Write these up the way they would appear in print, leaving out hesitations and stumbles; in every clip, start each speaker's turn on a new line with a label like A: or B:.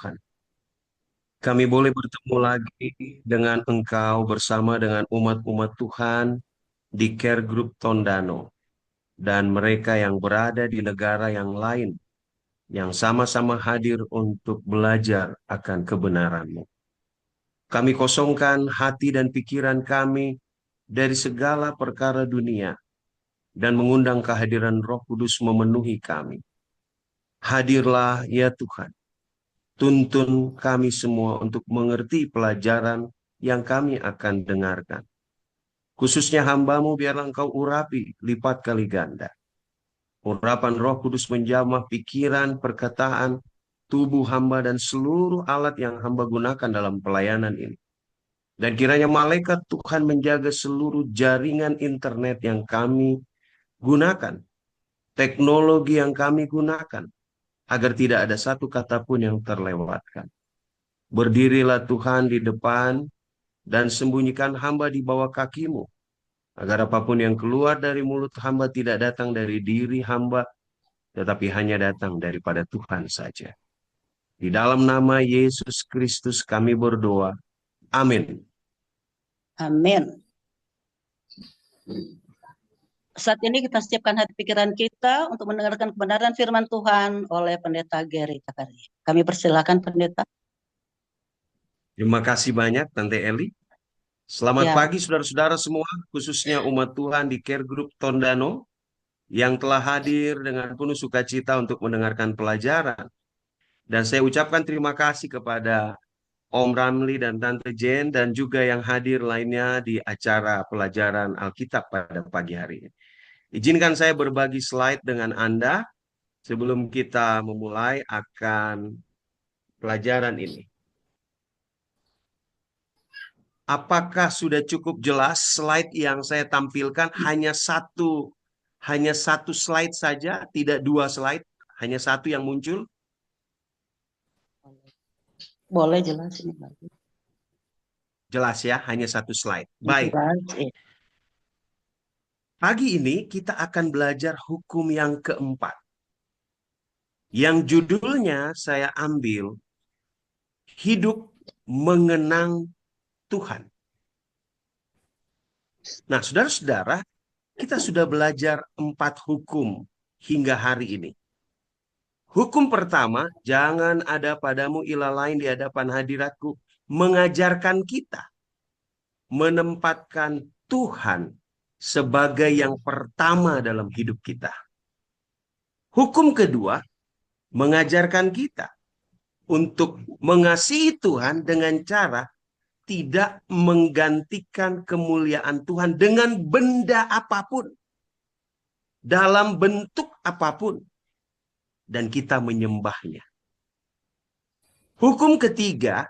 A: Tuhan. Kami boleh bertemu lagi dengan Engkau bersama dengan umat-umat Tuhan di Care Group Tondano dan mereka yang berada di negara yang lain yang sama-sama hadir untuk belajar akan kebenaran-Mu. Kami kosongkan hati dan pikiran kami dari segala perkara dunia dan mengundang kehadiran Roh Kudus memenuhi kami. Hadirlah ya Tuhan, tuntun kami semua untuk mengerti pelajaran yang kami akan dengarkan. Khususnya hamba-Mu biarlah Engkau urapi lipat kali ganda. Urapan Roh Kudus menjamah pikiran, perkataan, tubuh hamba dan seluruh alat yang hamba gunakan dalam pelayanan ini. Dan kiranya malaikat Tuhan menjaga seluruh jaringan internet yang kami gunakan, teknologi yang kami gunakan, agar tidak ada satu kata pun yang terlewatkan. Berdirilah Tuhan di depan dan sembunyikan hamba di bawah kaki-Mu, agar apapun yang keluar dari mulut hamba tidak datang dari diri hamba, tetapi hanya datang daripada Tuhan saja. Di dalam nama Yesus Kristus kami berdoa. Amin.
B: Amin. Saat ini kita siapkan hati pikiran kita untuk mendengarkan kebenaran firman Tuhan oleh Pendeta Gary Zakaria. Kami persilakan Pendeta.
A: Terima kasih banyak Tante Eli. Selamat
B: Ya,
A: pagi saudara-saudara semua, khususnya umat Tuhan di Care Group Tondano yang telah hadir dengan penuh sukacita untuk mendengarkan pelajaran. Dan saya ucapkan terima kasih kepada Om Ramli dan Tante Jen dan juga yang hadir lainnya di acara pelajaran Alkitab pada pagi hari ini. Izinkan saya berbagi slide dengan Anda sebelum kita memulai akan pelajaran ini. Apakah sudah cukup jelas slide yang saya tampilkan hanya satu slide saja, tidak dua slide, hanya satu yang muncul?
B: boleh jelas ini.
A: Jelas ya, hanya satu slide. Baik,
B: Jelas, ya.
A: pagi ini kita akan belajar hukum yang keempat. Yang judulnya saya ambil, Hidup Mengenang Tuhan. Nah, saudara-saudara, kita sudah belajar 4 hukum hingga hari ini. Hukum pertama, jangan ada padamu ilah lain di hadapan hadiratku, mengajarkan kita menempatkan Tuhan sebagai yang pertama dalam hidup kita. Hukum kedua, mengajarkan kita untuk mengasihi Tuhan dengan cara tidak menggantikan kemuliaan Tuhan dengan benda apapun, dalam bentuk apapun, dan kita menyembahnya. Hukum ketiga,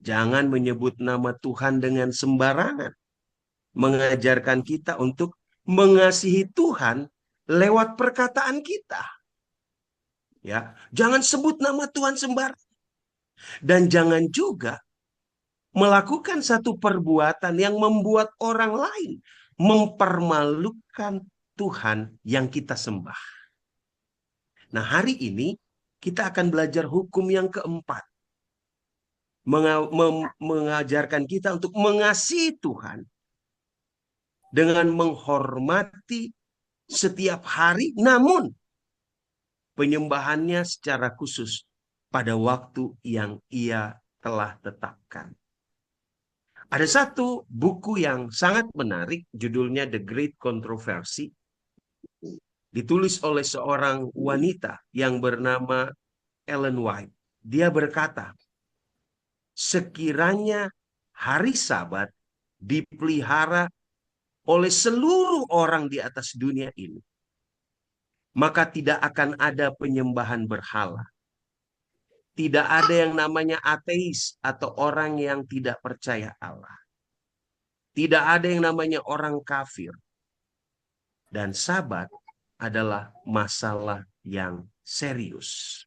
A: jangan menyebut nama Tuhan dengan sembarangan. Mengajarkan kita untuk mengasihi Tuhan lewat perkataan kita. Ya, jangan sebut nama Tuhan sembarangan. Dan jangan juga melakukan satu perbuatan yang membuat orang lain mempermalukan Tuhan yang kita sembah. Nah, hari ini kita akan belajar hukum yang keempat. Mengajarkan kita untuk mengasihi Tuhan dengan menghormati setiap hari, namun penyembahannya secara khusus pada waktu yang Ia telah tetapkan. Ada satu buku yang sangat menarik, judulnya The Great Controversy, ditulis oleh seorang wanita yang bernama Ellen White. Dia berkata, sekiranya hari Sabat dipelihara oleh seluruh orang di atas dunia ini, maka tidak akan ada penyembahan berhala. Tidak ada yang namanya ateis atau orang yang tidak percaya Allah. Tidak ada yang namanya orang kafir. Dan Sabat adalah masalah yang serius.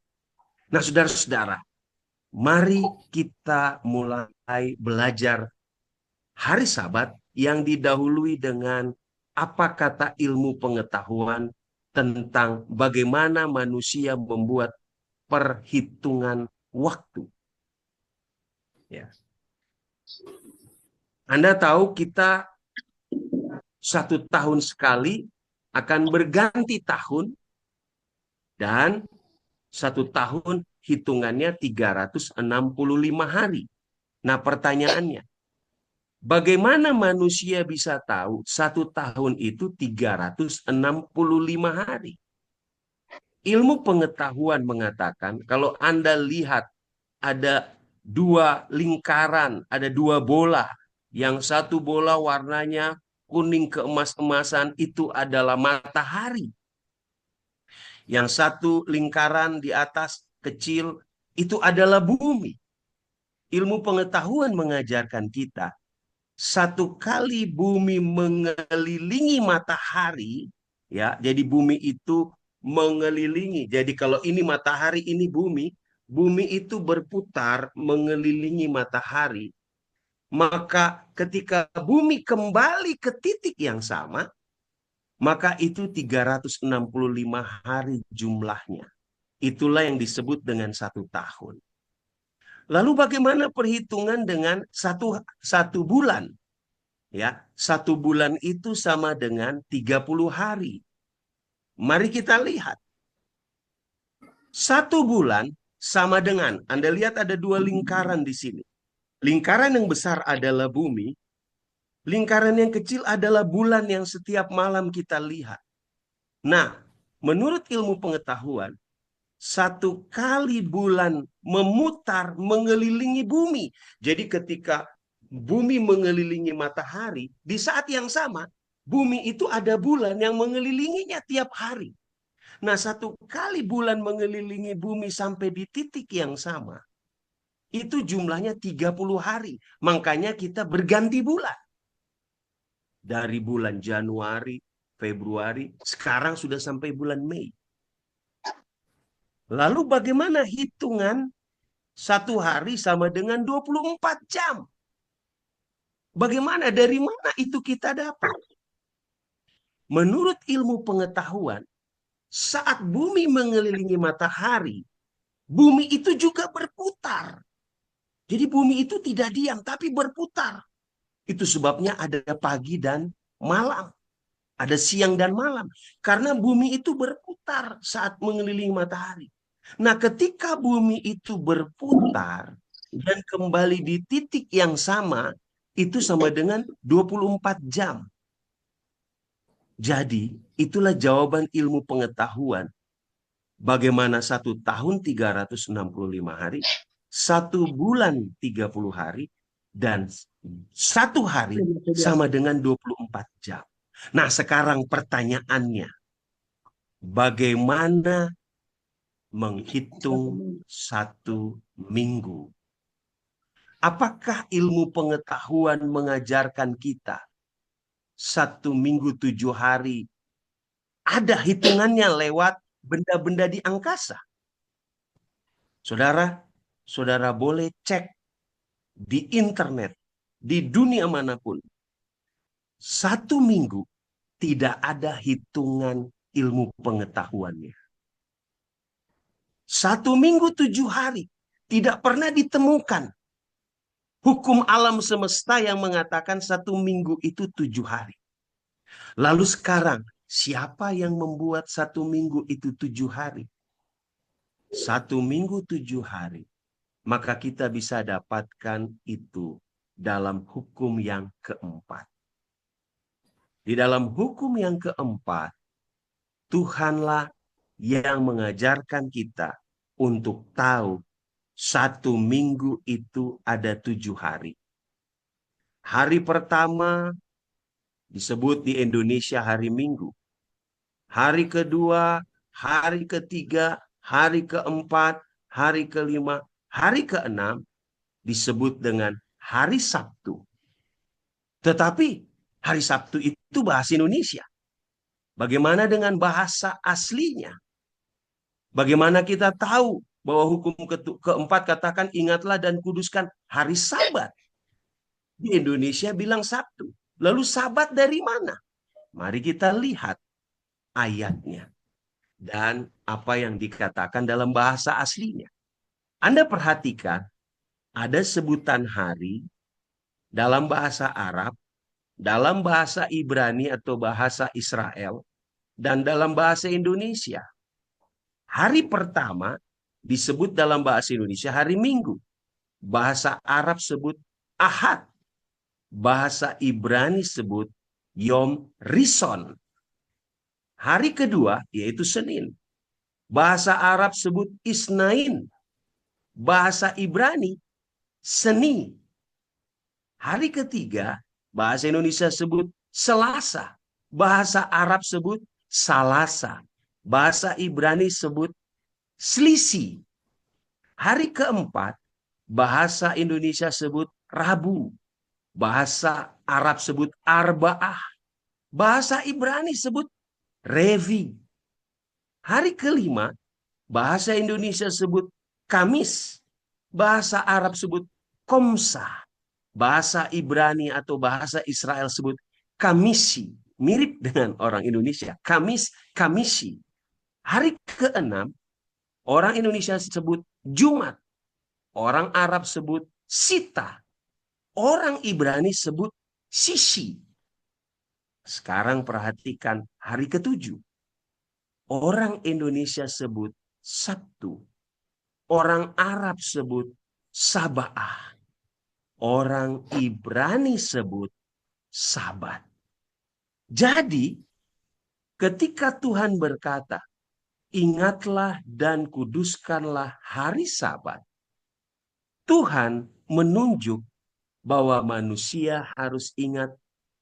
A: Nah, saudara-saudara, mari kita mulai belajar hari Sabat yang didahului dengan apa kata ilmu pengetahuan tentang bagaimana manusia membuat perhitungan waktu. Ya. Anda tahu kita 1 tahun sekali akan berganti tahun dan 1 tahun hitungannya 365 hari. Nah, pertanyaannya, bagaimana manusia bisa tahu 1 tahun itu 365 hari? Ilmu pengetahuan mengatakan kalau Anda lihat ada 2 lingkaran, ada 2 bola. Yang satu bola warnanya kuning keemas-emasan itu adalah matahari. Yang satu lingkaran di atas kecil itu adalah bumi. Ilmu pengetahuan mengajarkan kita, satu kali bumi mengelilingi matahari, ya, jadi bumi itu mengelilingi. Jadi kalau ini matahari, ini bumi, bumi itu berputar mengelilingi matahari. Maka ketika bumi kembali ke titik yang sama, maka itu 365 hari jumlahnya. Itulah yang disebut dengan 1 tahun. Lalu bagaimana perhitungan dengan satu bulan? Ya, 1 bulan itu sama dengan 30 hari. Mari kita lihat. 1 bulan sama dengan, Anda lihat ada 2 lingkaran di sini. Lingkaran yang besar adalah bumi, lingkaran yang kecil adalah bulan yang setiap malam kita lihat. Nah, menurut ilmu pengetahuan, 1 kali bulan memutar mengelilingi bumi. Jadi ketika bumi mengelilingi matahari, di saat yang sama, bumi itu ada bulan yang mengelilinginya tiap hari. Nah, 1 kali bulan mengelilingi bumi sampai di titik yang sama, itu jumlahnya 30 hari. Makanya kita berganti bulan. Dari bulan Januari, Februari, sekarang sudah sampai bulan Mei. Lalu bagaimana hitungan 1 hari sama dengan 24 jam? Bagaimana, dari mana itu kita dapat? Menurut ilmu pengetahuan, saat bumi mengelilingi matahari, bumi itu juga berputar. Jadi bumi itu tidak diam, tapi berputar. Itu sebabnya ada pagi dan malam. Ada siang dan malam. Karena bumi itu berputar saat mengelilingi matahari. Nah, ketika bumi itu berputar dan kembali di titik yang sama, itu sama dengan 24 jam. Jadi, itulah jawaban ilmu pengetahuan. Bagaimana 1 tahun 365 hari, 1 bulan 30 hari, dan 1 hari sama dengan 24 jam. Nah, sekarang pertanyaannya, bagaimana menghitung 1 minggu? Apakah ilmu pengetahuan mengajarkan kita 1 minggu 7 hari ada hitungannya lewat benda-benda di angkasa? Saudara, saudara boleh cek di internet, di dunia manapun. 1 minggu tidak ada hitungan ilmu pengetahuannya. 1 minggu 7 hari tidak pernah ditemukan hukum alam semesta yang mengatakan 1 minggu itu 7 hari. Lalu sekarang, siapa yang membuat 1 minggu itu 7 hari? 1 minggu 7 hari. Maka kita bisa dapatkan itu dalam hukum yang keempat. Di dalam hukum yang keempat, Tuhanlah yang mengajarkan kita untuk tahu 1 minggu itu ada 7 hari. Hari pertama disebut di Indonesia hari Minggu. Hari kedua, hari ketiga, hari keempat, hari kelima, hari keenam disebut dengan hari Sabtu. Tetapi hari Sabtu itu bahasa Indonesia. Bagaimana dengan bahasa aslinya? Bagaimana kita tahu bahwa hukum keempat katakan ingatlah dan kuduskan hari Sabat? Di Indonesia bilang Sabtu. Lalu Sabat dari mana? Mari kita lihat ayatnya dan apa yang dikatakan dalam bahasa aslinya. Anda perhatikan, ada sebutan hari dalam bahasa Arab, dalam bahasa Ibrani atau bahasa Israel, dan dalam bahasa Indonesia. Hari pertama disebut dalam bahasa Indonesia hari Minggu. Bahasa Arab sebut Ahad. Bahasa Ibrani sebut Yom Rison. Hari kedua yaitu Senin. Bahasa Arab sebut Isnain. Bahasa Ibrani Seni. Hari ketiga bahasa Indonesia sebut Selasa. Bahasa Arab sebut Salasa. Bahasa Ibrani sebut Selisih. Hari keempat bahasa Indonesia sebut Rabu. Bahasa Arab sebut Arba'ah. Bahasa Ibrani sebut Revi. Hari kelima, bahasa Indonesia sebut Kamis. Bahasa Arab sebut Komsa. Bahasa Ibrani atau bahasa Israel sebut Kamisi. Mirip dengan orang Indonesia. Kamis, Kamisi. Hari keenam, orang Indonesia sebut Jumat. Orang Arab sebut Sita. Orang Ibrani sebut Sisi. Sekarang perhatikan hari ketujuh. Orang Indonesia sebut Sabtu. Orang Arab sebut Sabaah. Orang Ibrani sebut Sabat. Jadi, ketika Tuhan berkata, ingatlah dan kuduskanlah hari Sabat, Tuhan menunjuk bahwa manusia harus ingat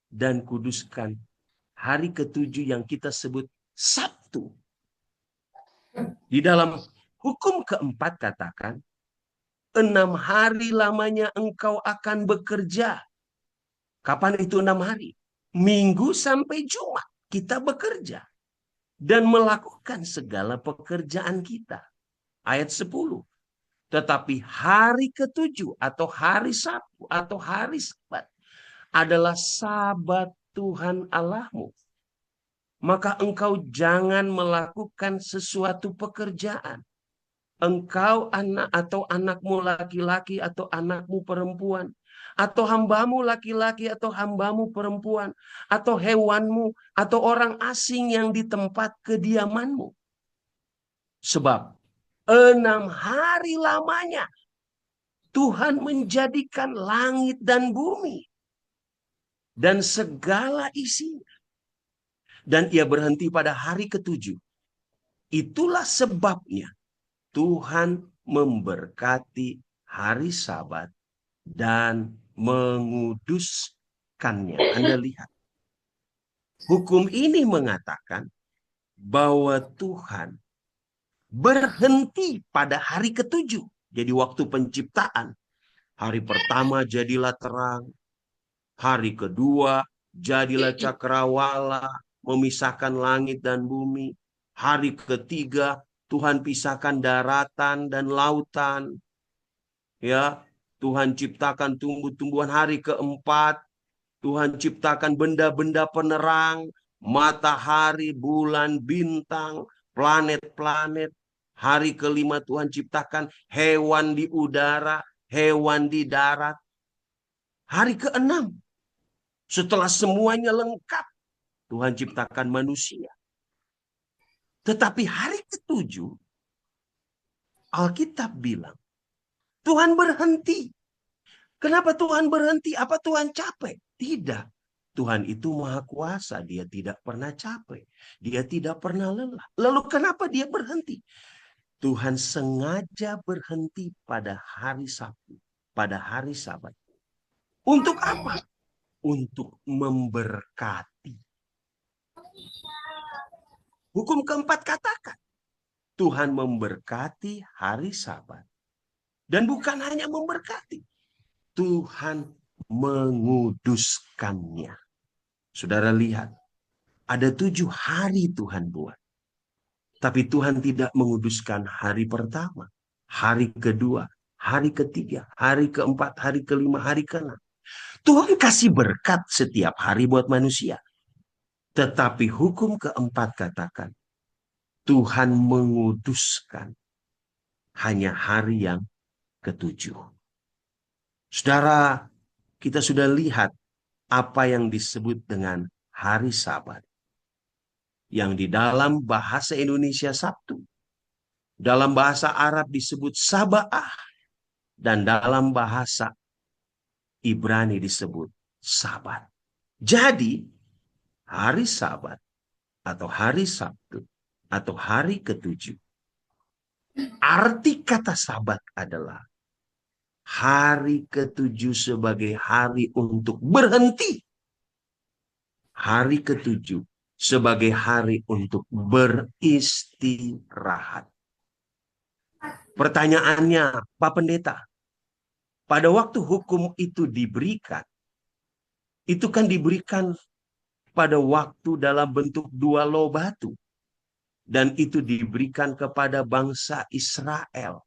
A: dan kuduskan hari ketujuh yang kita sebut Sabtu. Di dalam hukum keempat katakan, 6 hari lamanya engkau akan bekerja. Kapan itu 6 hari? Minggu sampai Jumat kita bekerja. Dan melakukan segala pekerjaan kita. Ayat 10. Tetapi hari ketujuh atau hari Sabtu atau hari Sabat adalah Sabat Tuhan Allahmu. Maka engkau jangan melakukan sesuatu pekerjaan. Engkau anak atau anakmu laki-laki atau anakmu perempuan, atau hambamu laki-laki atau hambamu perempuan, atau hewanmu atau orang asing yang di tempat kediamanmu. Sebab 6 hari lamanya Tuhan menjadikan langit dan bumi dan segala isinya. Dan ia berhenti pada hari ketujuh. Itulah sebabnya Tuhan memberkati hari Sabat dan menguduskannya. Anda lihat. Hukum ini mengatakan bahwa Tuhan berhenti pada hari ketujuh. Jadi waktu penciptaan. Hari pertama jadilah terang. Hari kedua jadilah cakrawala, memisahkan langit dan bumi. Hari ketiga Tuhan pisahkan daratan dan lautan. Ya, Tuhan ciptakan tumbuh-tumbuhan. Hari keempat Tuhan ciptakan benda-benda penerang, matahari, bulan, bintang, planet-planet. Hari kelima Tuhan ciptakan hewan di udara, hewan di darat. Hari keenam, setelah semuanya lengkap, Tuhan ciptakan manusia. Tetapi hari ketujuh, Alkitab bilang, Tuhan berhenti. Kenapa Tuhan berhenti? Apa Tuhan capek? Tidak. Tuhan itu maha kuasa. Dia tidak pernah capek. Dia tidak pernah lelah. Lalu kenapa dia berhenti? Tuhan sengaja berhenti pada hari Sabtu. Pada hari Sabat. Untuk apa? Untuk memberkati. Hukum keempat katakan. Tuhan memberkati hari Sabat. Dan bukan hanya memberkati. Tuhan menguduskannya. Saudara lihat. Ada 7 hari Tuhan buat. Tapi Tuhan tidak menguduskan hari pertama. Hari kedua. Hari ketiga. Hari keempat. Hari kelima. Hari keenam. Tuhan kasih berkat setiap hari buat manusia. Tetapi hukum keempat katakan. Tuhan menguduskan hanya hari yang ketujuh. Saudara, kita sudah lihat apa yang disebut dengan hari Sabat. Yang di dalam bahasa Indonesia Sabtu. Dalam bahasa Arab disebut Saba'ah. Dan dalam bahasa Ibrani disebut Sabat. Jadi, hari Sabat atau hari Sabtu atau hari ketujuh. Arti kata Sabat adalah hari ketujuh sebagai hari untuk berhenti. Hari ketujuh sebagai hari untuk beristirahat. Pertanyaannya, Pak Pendeta, pada waktu hukum itu diberikan, itu kan diberikan pada waktu dalam bentuk dua loh batu. Dan itu diberikan kepada bangsa Israel.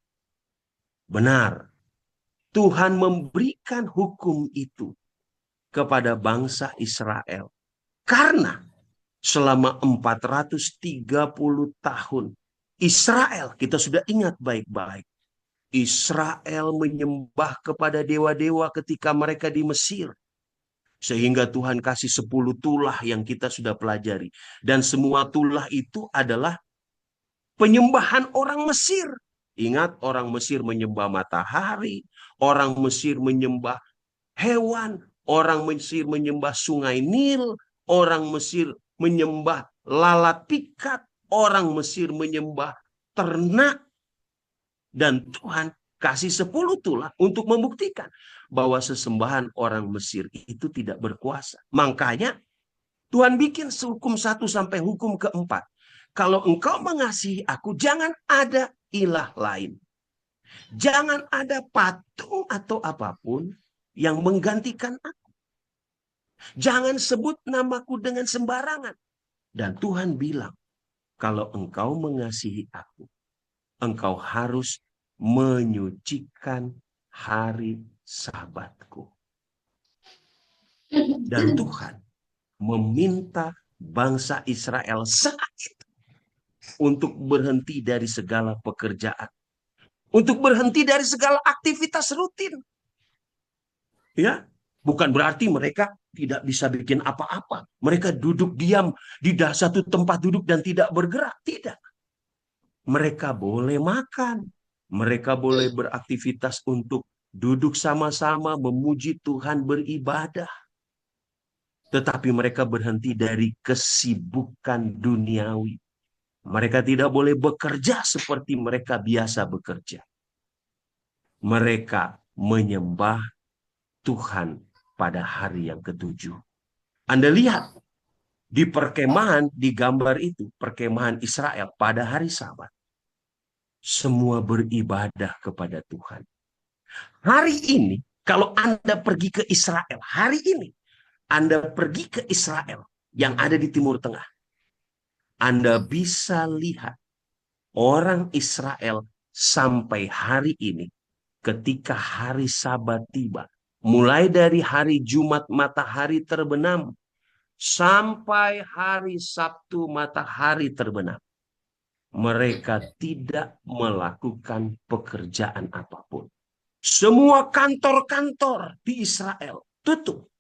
A: Benar, Tuhan memberikan hukum itu kepada bangsa Israel. Karena selama 430 tahun, Israel, kita sudah ingat baik-baik, Israel menyembah kepada dewa-dewa ketika mereka di Mesir. Sehingga Tuhan kasih 10 tulah yang kita sudah pelajari. Dan semua tulah itu adalah penyembahan orang Mesir. Ingat, orang Mesir menyembah matahari, orang Mesir menyembah hewan, orang Mesir menyembah sungai Nil, orang Mesir menyembah lalat pikat, orang Mesir menyembah ternak. Dan Tuhan kasih 10 tulah untuk membuktikan bahwa sesembahan orang Mesir itu tidak berkuasa. Makanya Tuhan bikin hukum 1 sampai hukum keempat. Kalau engkau mengasihi aku, jangan ada ilah lain. Jangan ada patung atau apapun yang menggantikan aku. Jangan sebut namaku dengan sembarangan. Dan Tuhan bilang, kalau engkau mengasihi aku, engkau harus menyucikan hari Sabatku. Dan Tuhan meminta bangsa Israel saat itu untuk berhenti dari segala pekerjaan. Untuk berhenti dari segala aktivitas rutin. Ya, bukan berarti mereka tidak bisa bikin apa-apa. Mereka duduk diam di satu tempat duduk dan tidak bergerak. Tidak. Mereka boleh makan. Mereka boleh beraktivitas untuk duduk sama-sama memuji Tuhan, beribadah. Tetapi mereka berhenti dari kesibukan duniawi. Mereka tidak boleh bekerja seperti mereka biasa bekerja. Mereka menyembah Tuhan pada hari yang ketujuh. Anda lihat di perkemahan, di gambar itu, perkemahan Israel pada hari Sabat. Semua beribadah kepada Tuhan. Hari ini, kalau Anda pergi ke Israel, hari ini, Anda pergi ke Israel yang ada di Timur Tengah, Anda bisa lihat orang Israel sampai hari ini, ketika hari Sabat tiba, mulai dari hari Jumat matahari terbenam, sampai hari Sabtu matahari terbenam, mereka tidak melakukan pekerjaan apapun. Semua kantor-kantor di Israel tutup.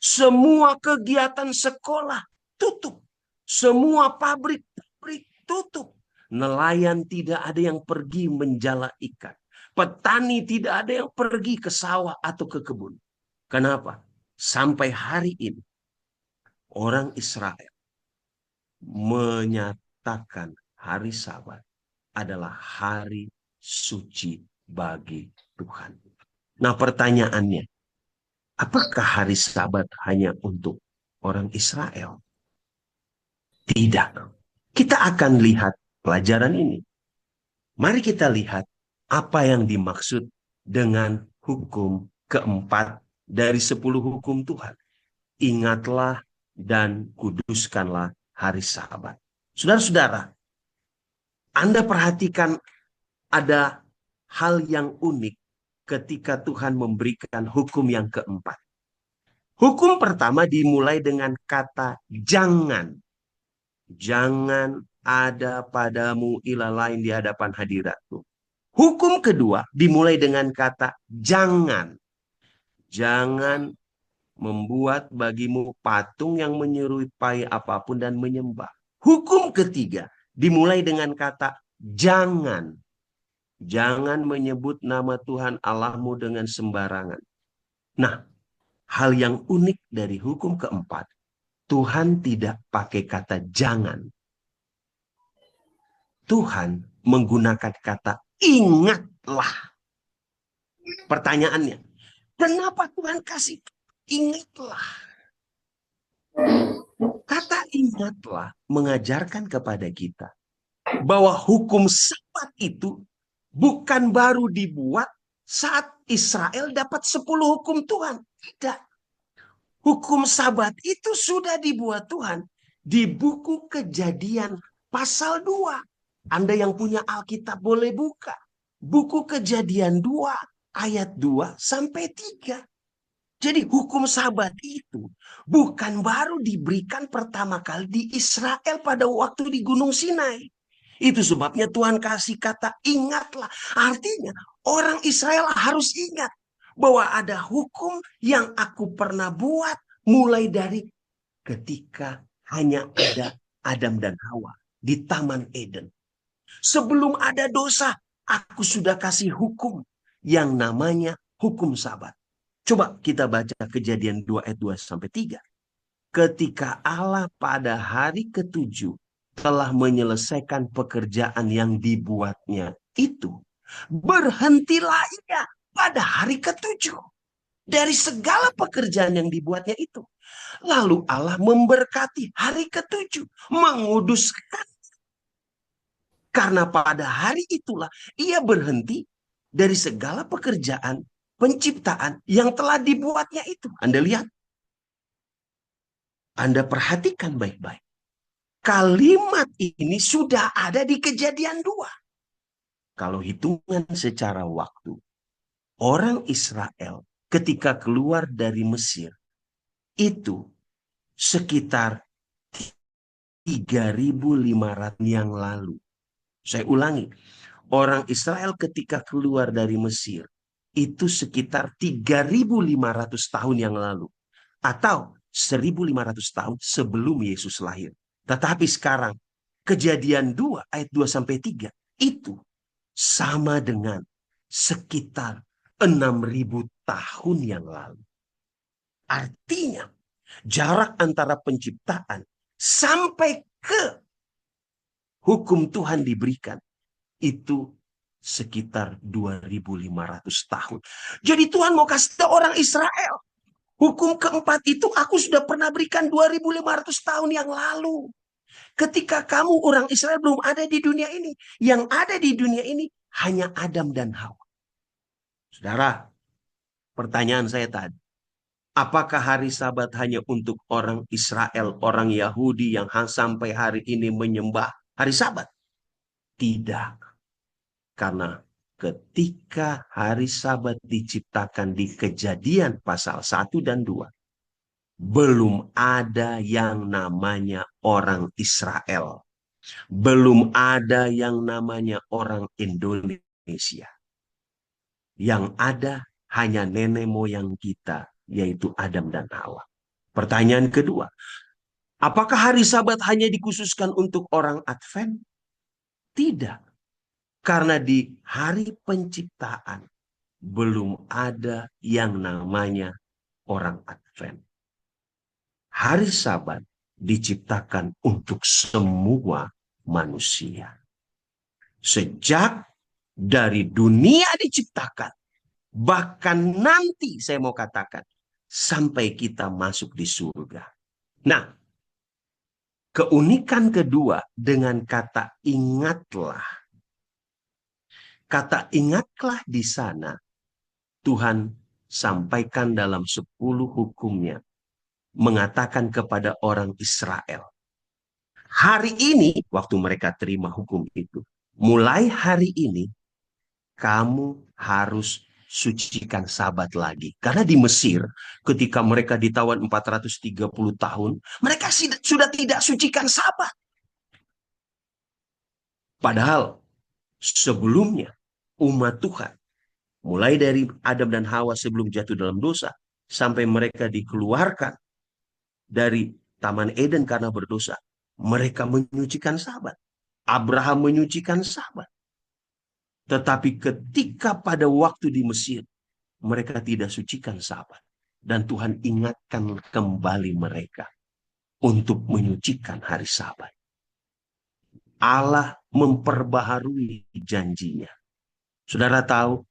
A: Semua kegiatan sekolah tutup. Semua pabrik-pabrik tutup. Nelayan tidak ada yang pergi menjala ikan. Petani tidak ada yang pergi ke sawah atau ke kebun. Kenapa? Sampai hari ini orang Israel menyatakan hari Sabat adalah hari suci bagi Tuhan. Nah, pertanyaannya, apakah hari Sabat hanya untuk orang Israel? Tidak. Kita akan lihat pelajaran ini. Mari kita lihat apa yang dimaksud dengan hukum keempat dari 10 hukum Tuhan. Ingatlah dan kuduskanlah hari Sabat. Saudara-saudara, Anda perhatikan ada hal yang unik ketika Tuhan memberikan hukum yang keempat. Hukum pertama dimulai dengan kata jangan. Jangan ada padamu ilah lain di hadapan hadiratku. Hukum kedua dimulai dengan kata jangan. Jangan membuat bagimu patung yang menyerupai apapun dan menyembah. Hukum ketiga dimulai dengan kata jangan. Jangan menyebut nama Tuhan Allahmu dengan sembarangan. Nah, hal yang unik dari hukum keempat, Tuhan tidak pakai kata jangan. Tuhan menggunakan kata ingatlah. Pertanyaannya, kenapa Tuhan kasih ingatlah? Kata ingatlah mengajarkan kepada kita bahwa hukum Sabat itu bukan baru dibuat saat Israel dapat 10 hukum Tuhan. Tidak. Hukum Sabat itu sudah dibuat Tuhan di buku Kejadian pasal 2. Anda yang punya Alkitab boleh buka. Buku Kejadian 2 ayat 2 sampai 3. Jadi hukum Sabat itu bukan baru diberikan pertama kali di Israel pada waktu di Gunung Sinai. Itu sebabnya Tuhan kasih kata ingatlah. Artinya orang Israel harus ingat bahwa ada hukum yang aku pernah buat mulai dari ketika hanya ada Adam dan Hawa di Taman Eden. Sebelum ada dosa, aku sudah kasih hukum yang namanya hukum Sabat. Coba kita baca Kejadian 2 ayat 2 sampai 3. Ketika Allah pada hari ketujuh telah menyelesaikan pekerjaan yang dibuatnya itu, berhentilah ia pada hari ketujuh dari segala pekerjaan yang dibuatnya itu. Lalu Allah memberkati hari ketujuh, menguduskan. Karena pada hari itulah ia berhenti dari segala pekerjaan penciptaan yang telah dibuatnya itu. Anda lihat, Anda perhatikan baik-baik. Kalimat ini sudah ada di Kejadian 2. Kalau hitungan secara waktu, orang Israel ketika keluar dari Mesir itu sekitar 3.500 yang lalu. Saya ulangi, orang Israel ketika keluar dari Mesir itu sekitar 3.500 tahun yang lalu. Atau 1.500 tahun sebelum Yesus lahir. Tetapi sekarang Kejadian 2 ayat 2 sampai 3 itu sama dengan sekitar 6.000 tahun yang lalu. Artinya jarak antara penciptaan sampai ke hukum Tuhan diberikan itu sekitar 2.500 tahun. Jadi Tuhan mau kasih tahu orang Israel, hukum keempat itu aku sudah pernah berikan 2.500 tahun yang lalu. Ketika kamu orang Israel belum ada di dunia ini. Yang ada di dunia ini hanya Adam dan Hawa. Saudara, pertanyaan saya tadi. Apakah hari Sabat hanya untuk orang Israel, orang Yahudi yang sampai hari ini menyembah hari Sabat? Tidak. Karena ketika hari Sabat diciptakan di Kejadian pasal 1 dan 2, belum ada yang namanya orang Israel. Belum ada yang namanya orang Indonesia. Yang ada hanya nenek moyang kita, yaitu Adam dan Hawa. Pertanyaan kedua, apakah hari Sabat hanya dikhususkan untuk orang Advent? Tidak. Karena di hari penciptaan belum ada yang namanya orang Advent. Hari Sabat diciptakan untuk semua manusia. Sejak dari dunia diciptakan, bahkan nanti saya mau katakan, sampai kita masuk di surga. Nah, keunikan kedua dengan kata ingatlah. Kata ingatlah di sana, Tuhan sampaikan dalam 10 hukumnya, mengatakan kepada orang Israel, hari ini, waktu mereka terima hukum itu, mulai hari ini, kamu harus sucikan Sabat lagi. Karena di Mesir, ketika mereka ditawan 430 tahun, mereka sudah tidak sucikan Sabat. Padahal sebelumnya, umat Tuhan. Mulai dari Adam dan Hawa sebelum jatuh dalam dosa, sampai mereka dikeluarkan dari Taman Eden karena berdosa. Mereka menyucikan Sabat. Abraham menyucikan Sabat. Tetapi ketika pada waktu di Mesir, mereka tidak sucikan Sabat. Dan Tuhan ingatkan kembali mereka untuk menyucikan hari Sabat. Allah memperbaharui janjinya. Saudara tahu,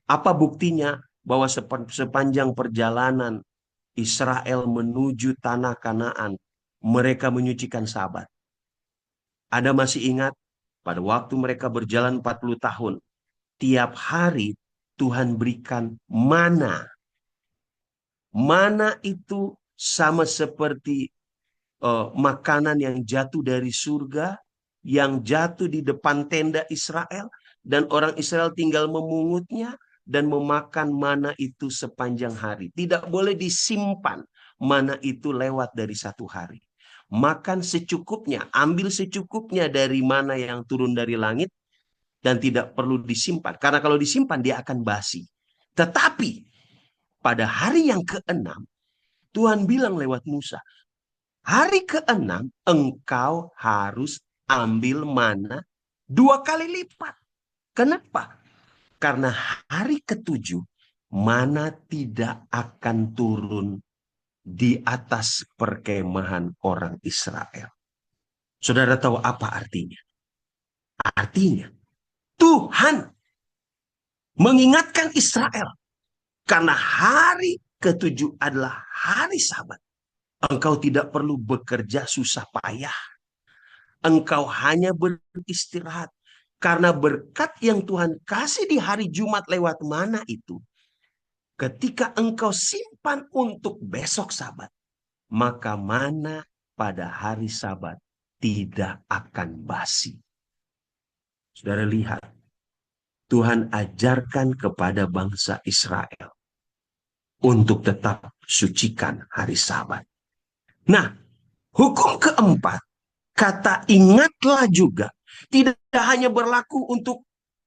A: apa buktinya bahwa sepanjang perjalanan Israel menuju tanah Kanaan, mereka menyucikan Sabat? Ada masih ingat pada waktu mereka berjalan 40 tahun, tiap hari Tuhan berikan mana. Mana itu sama seperti makanan yang jatuh dari surga, yang jatuh di depan tenda Israel, dan orang Israel tinggal memungutnya dan memakan mana itu sepanjang hari. Tidak boleh disimpan mana itu lewat dari satu hari. Makan secukupnya, ambil secukupnya dari mana yang turun dari langit, dan tidak perlu disimpan. Karena kalau disimpan dia akan basi. Tetapi pada hari yang keenam, Tuhan bilang lewat Musa, hari keenam engkau harus ambil mana 2 kali lipat. Kenapa? Karena hari ketujuh mana tidak akan turun di atas perkemahan orang Israel. Saudara tahu apa artinya? Artinya Tuhan mengingatkan Israel karena hari ketujuh adalah hari Sabat. Engkau tidak perlu bekerja susah payah. Engkau hanya beristirahat. Karena berkat yang Tuhan kasih di hari Jumat lewat mana itu, ketika engkau simpan untuk besok Sabat, maka mana pada hari Sabat tidak akan basi. Saudara lihat, Tuhan ajarkan kepada bangsa Israel untuk tetap sucikan hari Sabat. Nah, hukum keempat, kata ingatlah juga tidak hanya berlaku untuk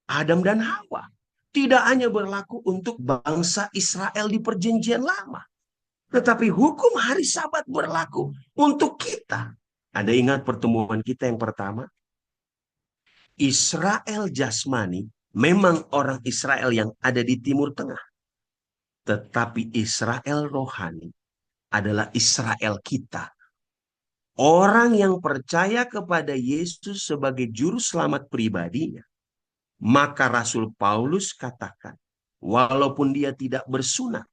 A: Adam dan Hawa. Tidak hanya berlaku untuk bangsa Israel di perjanjian lama. Tetapi hukum hari Sabat berlaku untuk kita. Anda ingat pertemuan kita yang pertama? Israel jasmani memang orang Israel yang ada di Timur Tengah. Tetapi Israel rohani adalah Israel kita. Orang yang percaya kepada Yesus sebagai juru selamat pribadinya. Maka Rasul Paulus katakan, walaupun dia tidak bersunat,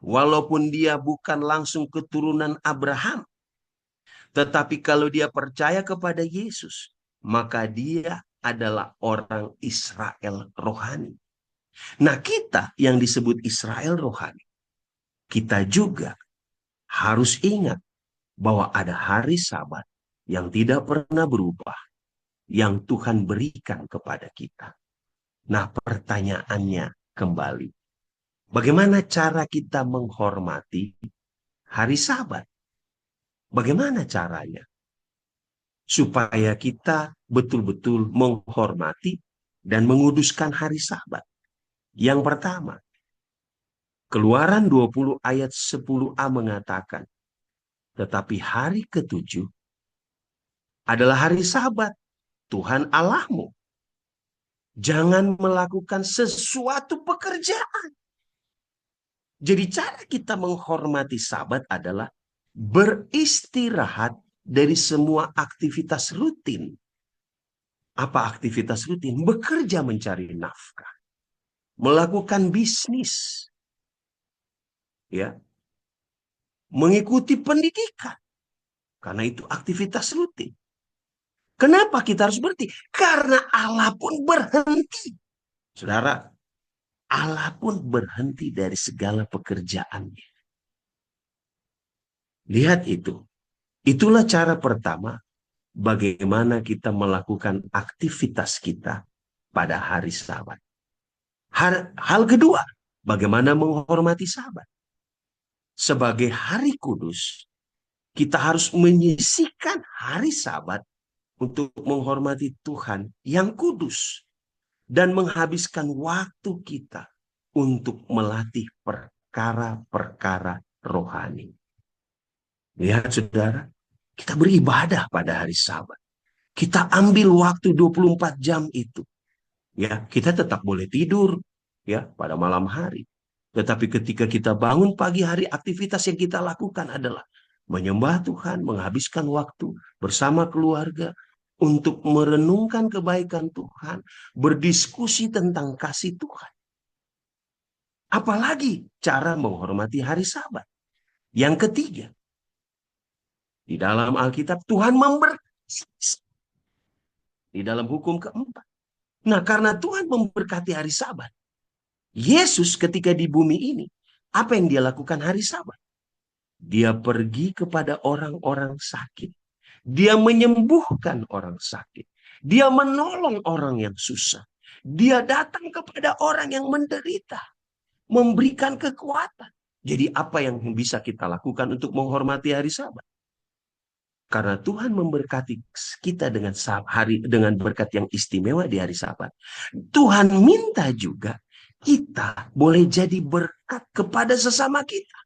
A: walaupun dia bukan langsung keturunan Abraham, tetapi kalau dia percaya kepada Yesus, maka dia adalah orang Israel rohani. Nah, kita yang disebut Israel rohani, kita juga harus ingat bahwa ada hari Sabat yang tidak pernah berubah, yang Tuhan berikan kepada kita. Nah, pertanyaannya kembali, bagaimana cara kita menghormati hari Sabat? Bagaimana caranya? Supaya kita betul-betul menghormati dan menguduskan hari Sabat. Yang pertama, Keluaran 20 ayat 10a mengatakan, tetapi hari ketujuh adalah hari Sabat Tuhan Allahmu. Jangan melakukan sesuatu pekerjaan. Jadi cara kita menghormati Sabat adalah beristirahat dari semua aktivitas rutin. Apa aktivitas rutin? Bekerja mencari nafkah. Melakukan bisnis. Ya. Mengikuti pendidikan. Karena itu aktivitas rutin. Kenapa kita harus berhenti? Karena Allah pun berhenti. Saudara, Allah pun berhenti dari segala pekerjaannya. Lihat itu. Itulah cara pertama bagaimana kita melakukan aktivitas kita pada hari Sabat. Hal kedua, bagaimana menghormati Sabat. Sebagai hari kudus, kita harus menyisihkan hari Sabat untuk menghormati Tuhan yang kudus. dan menghabiskan waktu kita untuk melatih perkara-perkara rohani. Lihat saudara, kita beribadah pada hari Sabat. Kita ambil waktu 24 jam itu. Ya, kita tetap boleh tidur ya pada malam hari. Tetapi ketika kita bangun pagi hari, aktivitas yang kita lakukan adalah menyembah Tuhan, menghabiskan waktu bersama keluarga untuk merenungkan kebaikan Tuhan, berdiskusi tentang kasih Tuhan. Apalagi cara menghormati hari Sabat. Yang ketiga, di dalam Alkitab Tuhan memberkati. Di dalam hukum keempat. Nah, karena Tuhan memberkati hari Sabat, Yesus ketika di bumi ini, apa yang dia lakukan hari Sabat? Dia pergi kepada orang-orang sakit. Dia menyembuhkan orang sakit. Dia menolong orang yang susah. Dia datang kepada orang yang menderita. Memberikan kekuatan. Jadi apa yang bisa kita lakukan untuk menghormati hari Sabat? Karena Tuhan memberkati kita dengan berkat yang istimewa di hari Sabat. Tuhan minta juga kita boleh jadi berkat kepada sesama kita.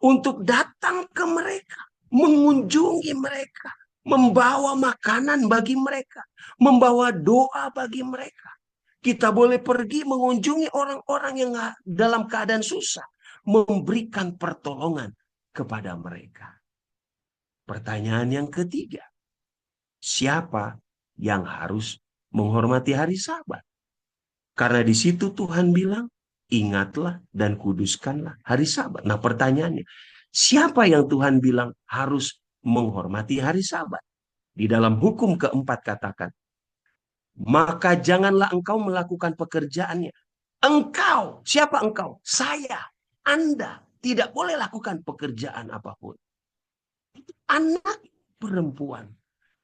A: Untuk datang ke mereka, mengunjungi mereka, membawa makanan bagi mereka, membawa doa bagi mereka. Kita boleh pergi mengunjungi orang-orang yang dalam keadaan susah, memberikan pertolongan kepada mereka. Pertanyaan yang ketiga, siapa yang harus menghormati hari Sabat? Karena di situ Tuhan bilang, ingatlah dan kuduskanlah hari Sabat. Nah pertanyaannya, siapa yang Tuhan bilang harus menghormati hari Sabat? Di dalam hukum keempat katakan, maka janganlah engkau melakukan pekerjaannya. Engkau, siapa engkau? Saya, Anda tidak boleh lakukan pekerjaan apapun. Anak perempuan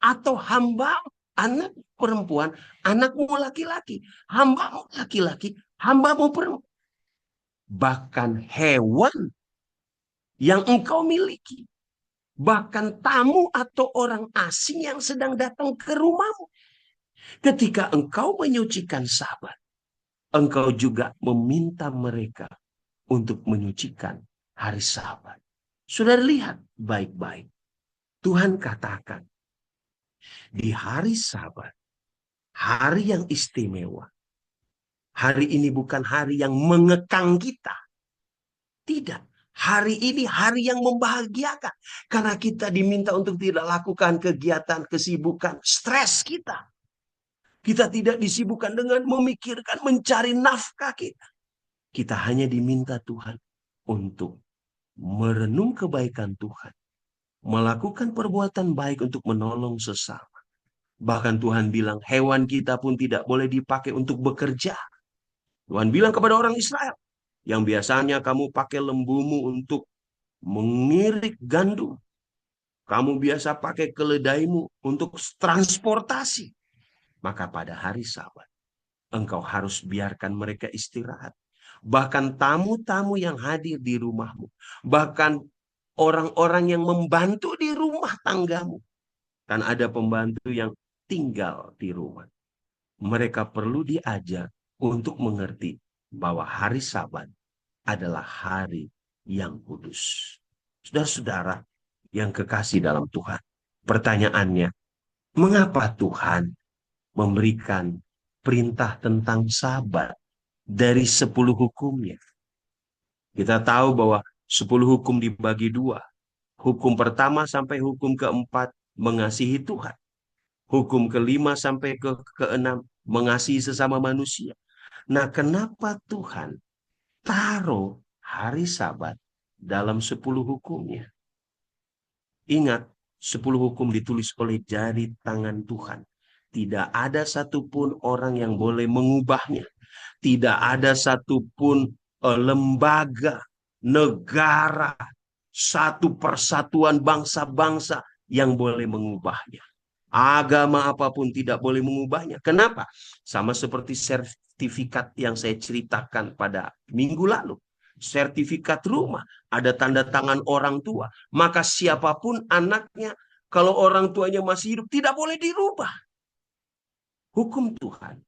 A: atau hamba, anak perempuan, anakmu laki-laki, hambamu laki-laki, hambamu perempuan. Bahkan hewan yang engkau miliki, bahkan tamu atau orang asing yang sedang datang ke rumahmu. Ketika engkau menyucikan Sabat, engkau juga meminta mereka untuk menyucikan hari Sabat. Sudah lihat baik-baik. Tuhan katakan, di hari Sabat, hari yang istimewa, hari ini bukan hari yang mengekang kita. Tidak. Hari ini hari yang membahagiakan. Karena kita diminta untuk tidak lakukan kegiatan, kesibukan, stres kita. Kita tidak disibukkan dengan memikirkan, mencari nafkah kita. Kita hanya diminta Tuhan untuk merenung kebaikan Tuhan. Melakukan perbuatan baik untuk menolong sesama. Bahkan Tuhan bilang hewan kita pun tidak boleh dipakai untuk bekerja. Tuhan bilang kepada orang Israel, yang biasanya kamu pakai lembumu untuk mengirik gandum. Kamu biasa pakai keledaimu untuk transportasi. Maka pada hari Sabat, engkau harus biarkan mereka istirahat. Bahkan tamu-tamu yang hadir di rumahmu. Bahkan orang-orang yang membantu di rumah tanggamu. Kan ada pembantu yang tinggal di rumah. Mereka perlu diajar untuk mengerti bahwa hari Sabat adalah hari yang kudus. Saudara-saudara yang kekasih dalam Tuhan. Pertanyaannya, mengapa Tuhan memberikan perintah tentang Sabat dari 10 hukumnya? Kita tahu bahwa 10 hukum dibagi dua. Hukum pertama sampai hukum keempat mengasihi Tuhan. Hukum kelima sampai keenam mengasihi sesama manusia. Nah, kenapa Tuhan taruh hari Sabat dalam 10 hukumnya? Ingat, 10 hukum ditulis oleh jari tangan Tuhan. Tidak ada satupun orang yang boleh mengubahnya. Tidak ada satupun lembaga, negara, satu persatuan bangsa-bangsa yang boleh mengubahnya. Agama apapun tidak boleh mengubahnya. Kenapa? Sama seperti sertifikat yang saya ceritakan pada minggu lalu. Sertifikat rumah, ada tanda tangan orang tua. Maka siapapun anaknya, kalau orang tuanya masih hidup, tidak boleh dirubah. Hukum Tuhan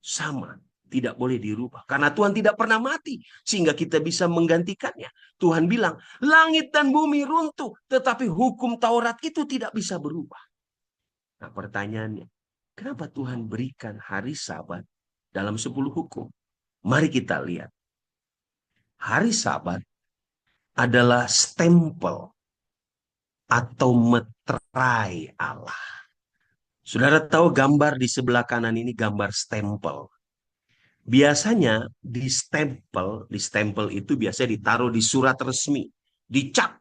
A: sama, tidak boleh dirubah. Karena Tuhan tidak pernah mati, sehingga kita bisa menggantikannya. Tuhan bilang, langit dan bumi runtuh, tetapi hukum Taurat itu tidak bisa berubah. Nah, pertanyaannya, kenapa Tuhan berikan hari Sabat dalam 10 hukum? Mari kita lihat. Hari Sabat adalah stempel atau meterai Allah. Saudara tahu gambar di sebelah kanan ini gambar stempel. Biasanya di stempel itu biasanya ditaruh di surat resmi, dicap.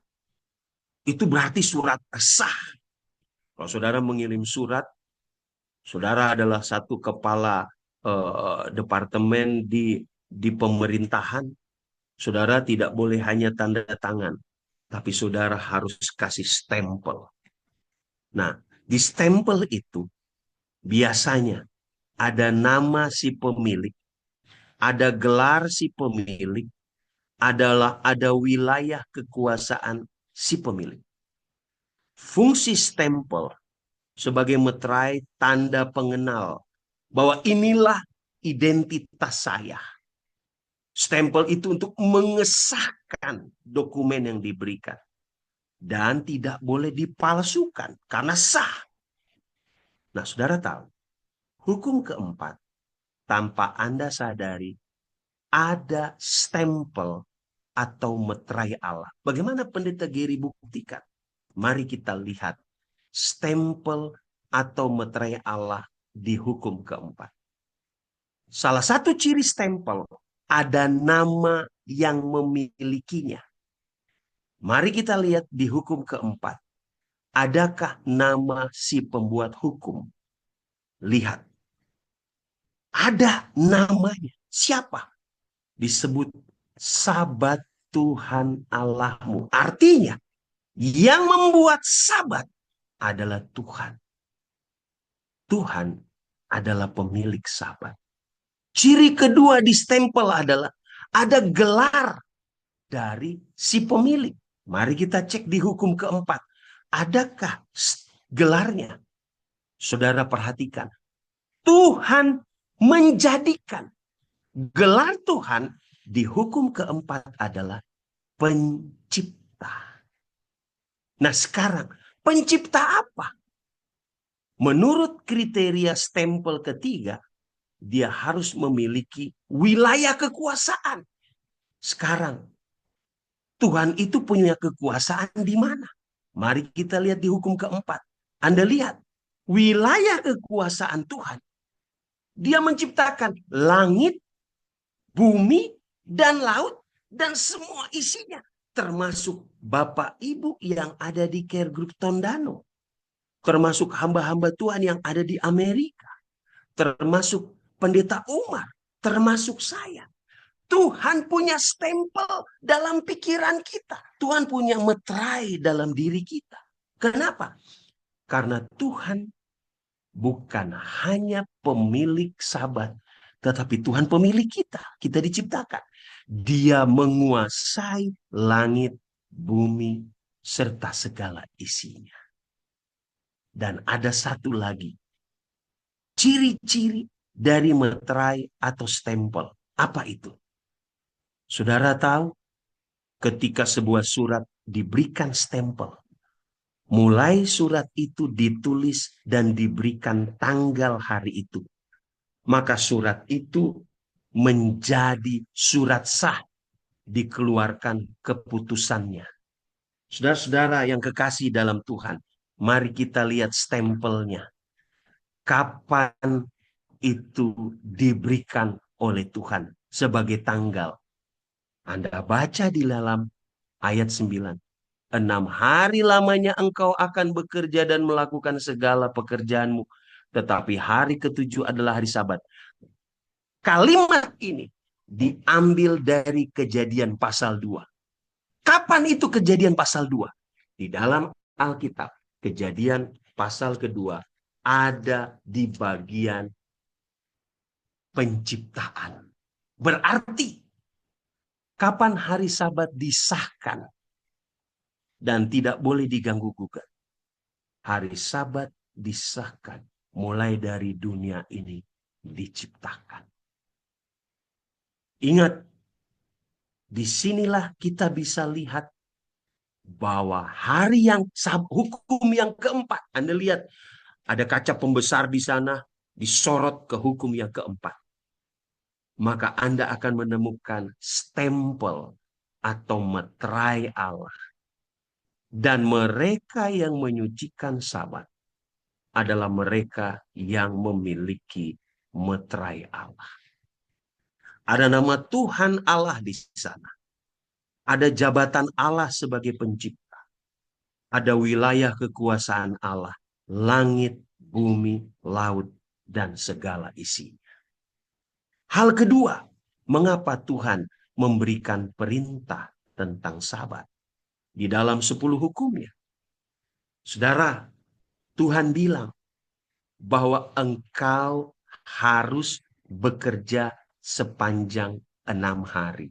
A: Itu berarti surat sah. Kalau saudara mengirim surat, saudara adalah satu kepala departemen di pemerintahan. Saudara tidak boleh hanya tanda tangan, tapi saudara harus kasih stempel. Nah, di stempel itu biasanya ada nama si pemilik, ada gelar si pemilik, ada wilayah kekuasaan si pemilik. Fungsi stempel sebagai meterai tanda pengenal bahwa inilah identitas saya. Stempel itu untuk mengesahkan dokumen yang diberikan. Dan tidak boleh dipalsukan karena sah. Nah, saudara tahu, hukum keempat, tanpa Anda sadari, ada stempel atau meterai Allah. Bagaimana Pendeta Geri buktikan? Mari kita lihat stempel atau meterai Allah di hukum keempat. Salah satu ciri stempel, ada nama yang memilikinya. Mari kita lihat di hukum keempat. Adakah nama si pembuat hukum? Lihat. Ada namanya. Siapa? Disebut Sabat Tuhan Allahmu. Artinya, yang membuat Sabat adalah Tuhan. Tuhan adalah pemilik Sabat. Ciri kedua di stempel adalah ada gelar dari si pemilik. Mari kita cek di hukum keempat. Adakah gelarnya? Saudara perhatikan. Tuhan menjadikan gelar Tuhan di hukum keempat adalah pencipta. Nah sekarang, pencipta apa? Menurut kriteria stempel ketiga, dia harus memiliki wilayah kekuasaan. Sekarang, Tuhan itu punya kekuasaan di mana? Mari kita lihat di hukum keempat. Anda lihat, wilayah kekuasaan Tuhan. Dia menciptakan langit, bumi, dan laut, dan semua isinya. Termasuk Bapak Ibu yang ada di Care Group Tondano. Termasuk hamba-hamba Tuhan yang ada di Amerika. Termasuk Pendeta Umar. Termasuk saya. Tuhan punya stempel dalam pikiran kita. Tuhan punya meterai dalam diri kita. Kenapa? Karena Tuhan bukan hanya pemilik Sabat, tetapi Tuhan pemilik kita. Kita diciptakan. Dia menguasai langit, bumi, serta segala isinya. Dan ada satu lagi. Ciri-ciri dari meterai atau stempel. Apa itu? Saudara tahu, ketika sebuah surat diberikan stempel, mulai surat itu ditulis dan diberikan tanggal hari itu, maka surat itu menjadi surat sah, dikeluarkan keputusannya. Saudara-saudara yang kekasih dalam Tuhan, mari kita lihat stempelnya. Kapan itu diberikan oleh Tuhan sebagai tanggal? Anda baca di dalam ayat 9. 6 hari lamanya engkau akan bekerja dan melakukan segala pekerjaanmu. Tetapi hari ketujuh adalah hari Sabat. Kalimat ini diambil dari Kejadian pasal 2. Kapan itu Kejadian pasal 2? Di dalam Alkitab, Kejadian pasal kedua ada di bagian penciptaan. Berarti kapan hari Sabat disahkan dan tidak boleh diganggu-gugat. Hari Sabat disahkan mulai dari dunia ini diciptakan. Ingat, disinilah kita bisa lihat bahwa hukum yang keempat, Anda lihat ada kaca pembesar di sana, disorot ke hukum yang keempat. Maka Anda akan menemukan stempel atau meterai Allah. Dan mereka yang menyucikan Sabat adalah mereka yang memiliki meterai Allah. Ada nama Tuhan Allah di sana. Ada jabatan Allah sebagai pencipta. Ada wilayah kekuasaan Allah. Langit, bumi, laut, dan segala isinya. Hal kedua, mengapa Tuhan memberikan perintah tentang Sabat di dalam 10 hukumnya? Saudara, Tuhan bilang bahwa engkau harus bekerja sepanjang 6 hari.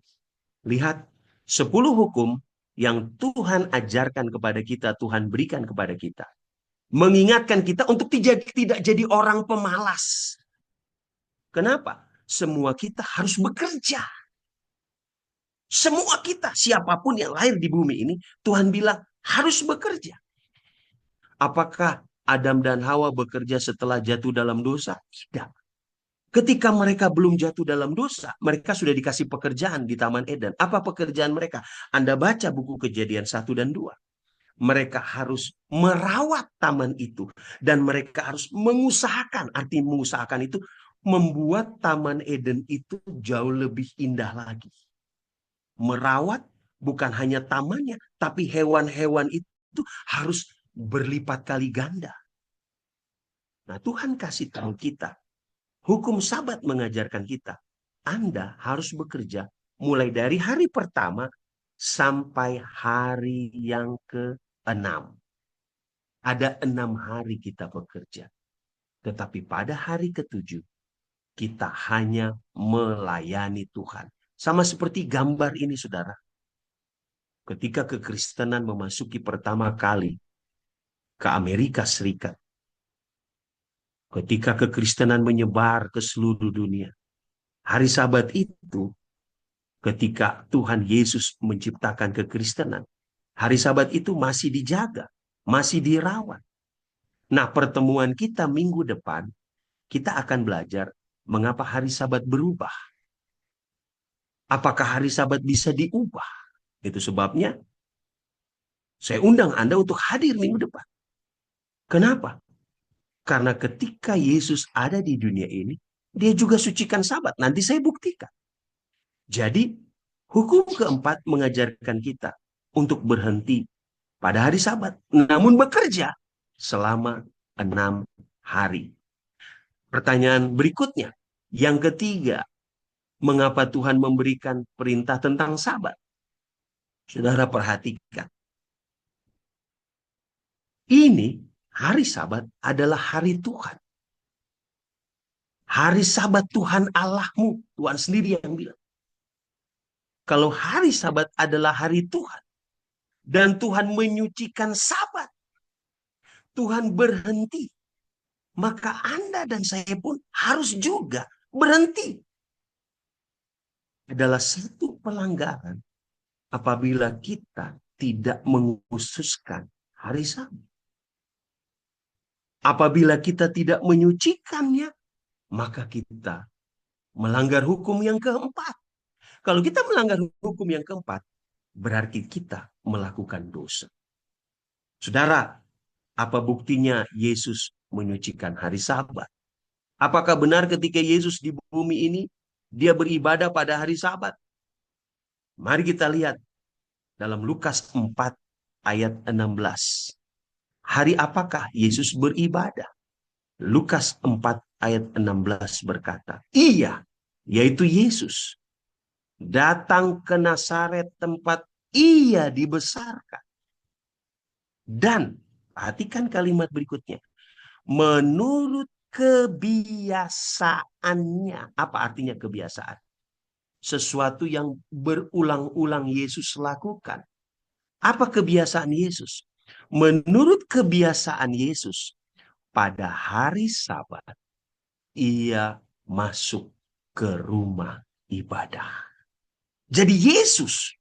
A: Lihat, 10 hukum yang Tuhan ajarkan kepada kita, Tuhan berikan kepada kita. Mengingatkan kita untuk tidak jadi orang pemalas. Kenapa? Semua kita harus bekerja. Semua kita, siapapun yang lahir di bumi ini, Tuhan bilang harus bekerja. Apakah Adam dan Hawa bekerja setelah jatuh dalam dosa? Tidak. Ketika mereka belum jatuh dalam dosa, mereka sudah dikasih pekerjaan di Taman Eden. Apa pekerjaan mereka? Anda baca buku Kejadian 1 dan 2. Mereka harus merawat taman itu. Dan mereka harus mengusahakan. Arti mengusahakan itu membuat Taman Eden itu jauh lebih indah lagi. Merawat bukan hanya tamannya, tapi hewan-hewan itu harus berlipat kali ganda. Nah, Tuhan kasih tahu kita, hukum Sabat mengajarkan kita, Anda harus bekerja mulai dari hari pertama sampai hari yang ke-6. Ada 6 hari kita bekerja. Tetapi pada hari ke-7, kita hanya melayani Tuhan. Sama seperti gambar ini, saudara. Ketika kekristenan memasuki pertama kali ke Amerika Serikat, ketika kekristenan menyebar ke seluruh dunia, hari Sabat itu, ketika Tuhan Yesus menciptakan kekristenan, hari Sabat itu masih dijaga, masih dirawat. Nah, pertemuan kita minggu depan, kita akan belajar mengapa hari Sabat berubah. Apakah hari Sabat bisa diubah? Itu sebabnya saya undang Anda untuk hadir minggu depan. Kenapa? Karena ketika Yesus ada di dunia ini, dia juga sucikan Sabat. Nanti saya buktikan. Jadi, hukum keempat mengajarkan kita untuk berhenti pada hari Sabat, namun bekerja selama 6 hari. Pertanyaan berikutnya, yang ketiga, mengapa Tuhan memberikan perintah tentang Sabat? Saudara perhatikan. Ini hari Sabat adalah hari Tuhan. Hari Sabat Tuhan Allahmu. Tuhan sendiri yang bilang. Kalau hari Sabat adalah hari Tuhan. Dan Tuhan menyucikan Sabat. Tuhan berhenti. Maka Anda dan saya pun harus juga berhenti. Adalah satu pelanggaran apabila kita tidak mengkhususkan hari Sabat. Apabila kita tidak menyucikannya, maka kita melanggar hukum yang keempat. Kalau kita melanggar hukum yang keempat, berarti kita melakukan dosa. Saudara, apa buktinya Yesus menyucikan hari Sabat? Apakah benar ketika Yesus di bumi ini, dia beribadah pada hari Sabat? Mari kita lihat dalam Lukas 4 ayat 16. Hari apakah Yesus beribadah? Lukas 4 ayat 16 berkata, Ia, yaitu Yesus, datang ke Nazaret tempat ia dibesarkan. Dan, perhatikan kalimat berikutnya, menurut kebiasaannya. Apa artinya kebiasaan? Sesuatu yang berulang-ulang Yesus lakukan. Apa kebiasaan Yesus? Menurut kebiasaan Yesus, pada hari Sabat, ia masuk ke rumah ibadah. Jadi Yesus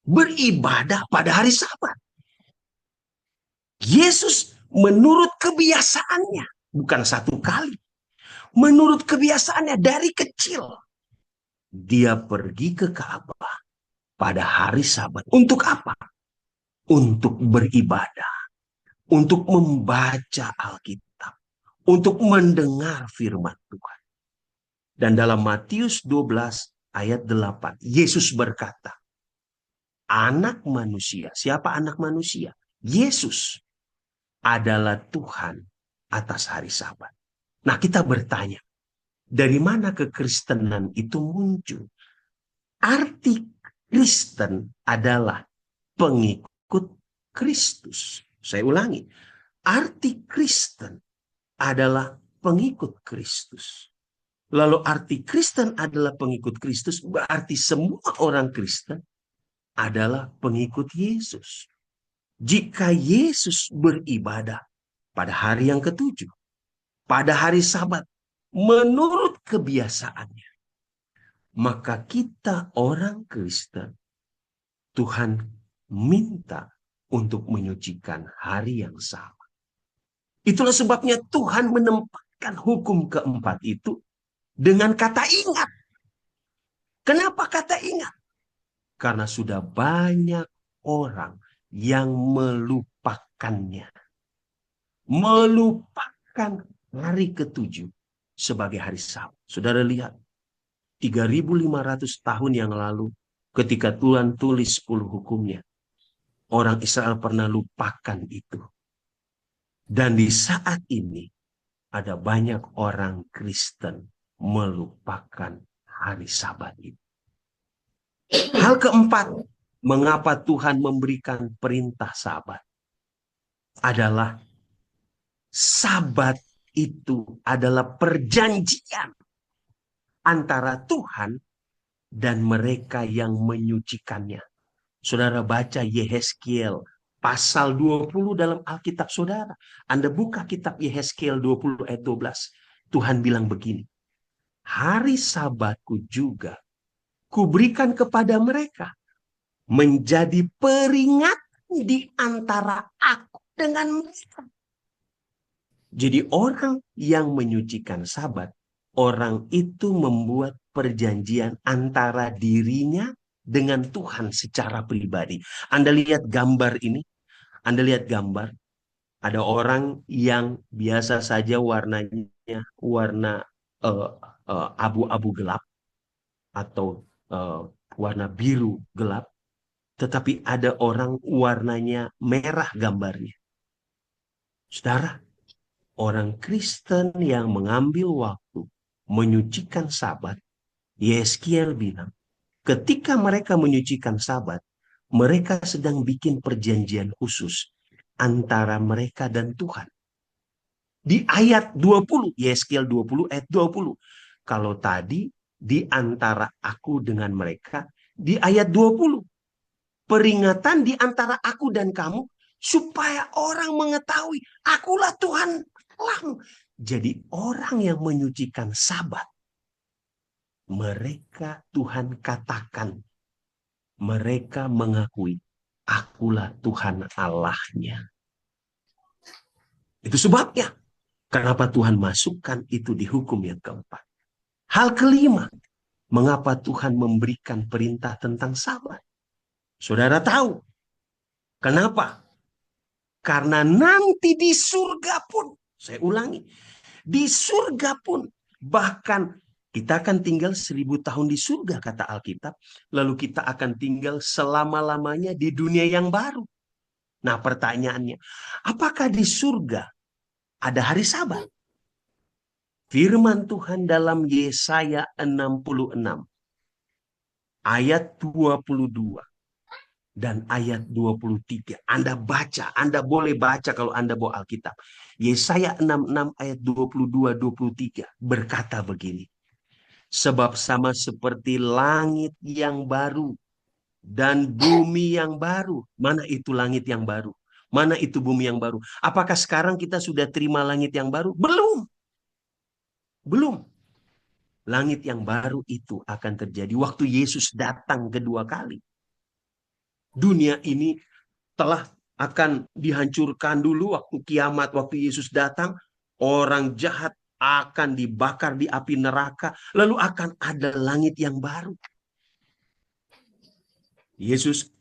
A: beribadah pada hari Sabat. Yesus menurut kebiasaannya, bukan satu kali, menurut kebiasaannya dari kecil, dia pergi ke Ka'bah pada hari Sabat. Untuk apa? Untuk beribadah, untuk membaca Alkitab, untuk mendengar firman Tuhan. Dan dalam Matius 12 ayat 8, Yesus berkata, anak manusia, siapa anak manusia? Yesus adalah Tuhan atas hari Sabat. Nah, kita bertanya, dari mana kekristenan itu muncul? Arti Kristen adalah pengikut Kristus. Saya ulangi, arti Kristen adalah pengikut Kristus. Lalu arti Kristen adalah pengikut Kristus, berarti semua orang Kristen adalah pengikut Yesus. Jika Yesus beribadah pada hari yang ketujuh, pada hari Sabat, menurut kebiasaannya, maka kita orang Kristen, Tuhan minta untuk menyucikan hari yang sama. Itulah sebabnya Tuhan menempatkan hukum keempat itu dengan kata ingat. Kenapa kata ingat? Karena sudah banyak orang yang melupakannya. Melupakan hari ketujuh sebagai hari Sabat. Saudara lihat, 3.500 tahun yang lalu ketika Tuhan tulis 10 hukumnya, orang Israel pernah lupakan itu. Dan di saat ini ada banyak orang Kristen melupakan hari Sabat itu. Hal keempat, mengapa Tuhan memberikan perintah Sabat adalah Sabat itu adalah perjanjian antara Tuhan dan mereka yang menyucikannya. Saudara baca Yehezkiel pasal 20 dalam Alkitab saudara. Anda buka kitab Yehezkiel 20 ayat 12. Tuhan bilang begini, hari Sabatku juga kuberikan kepada mereka menjadi peringatan di antara aku dengan mereka. Jadi orang yang menyucikan Sabat, orang itu membuat perjanjian antara dirinya dengan Tuhan secara pribadi. Anda lihat gambar ini, Anda lihat gambar, ada orang yang biasa saja warnanya warna abu-abu gelap atau warna biru gelap, tetapi ada orang warnanya merah gambarnya. Saudara, orang Kristen yang mengambil waktu menyucikan Sabat, Yeskiel bilang, ketika mereka menyucikan Sabat, mereka sedang bikin perjanjian khusus antara mereka dan Tuhan. Di ayat 20, Yeskiel 20 ayat 20. Kalau tadi di antara aku dengan mereka, di ayat 20. Peringatan di antara aku dan kamu, supaya orang mengetahui, akulah Tuhan Allahmu. Jadi orang yang menyucikan Sabat, mereka Tuhan katakan, mereka mengakui, akulah Tuhan Allahnya. Itu sebabnya, kenapa Tuhan masukkan itu di hukum yang keempat. Hal kelima, mengapa Tuhan memberikan perintah tentang Sabat. Saudara tahu, kenapa? Karena nanti di surga pun, saya ulangi, di surga pun, bahkan kita akan tinggal 1.000 tahun di surga, kata Alkitab. Lalu kita akan tinggal selama-lamanya di dunia yang baru. Nah pertanyaannya, apakah di surga ada hari Sabat? Firman Tuhan dalam Yesaya 66, ayat 22 dan ayat 23. Anda baca, Anda boleh baca kalau Anda bawa Alkitab. Yesaya 66 ayat 22-23 berkata begini. Sebab sama seperti langit yang baru dan bumi yang baru. Mana itu langit yang baru? Mana itu bumi yang baru? Apakah sekarang kita sudah terima langit yang baru? Belum. Belum. Langit yang baru itu akan terjadi waktu Yesus datang kedua kali. Dunia ini telah akan dihancurkan dulu waktu kiamat, waktu Yesus datang. Orang jahat akan dibakar di api neraka. Lalu akan ada langit yang baru.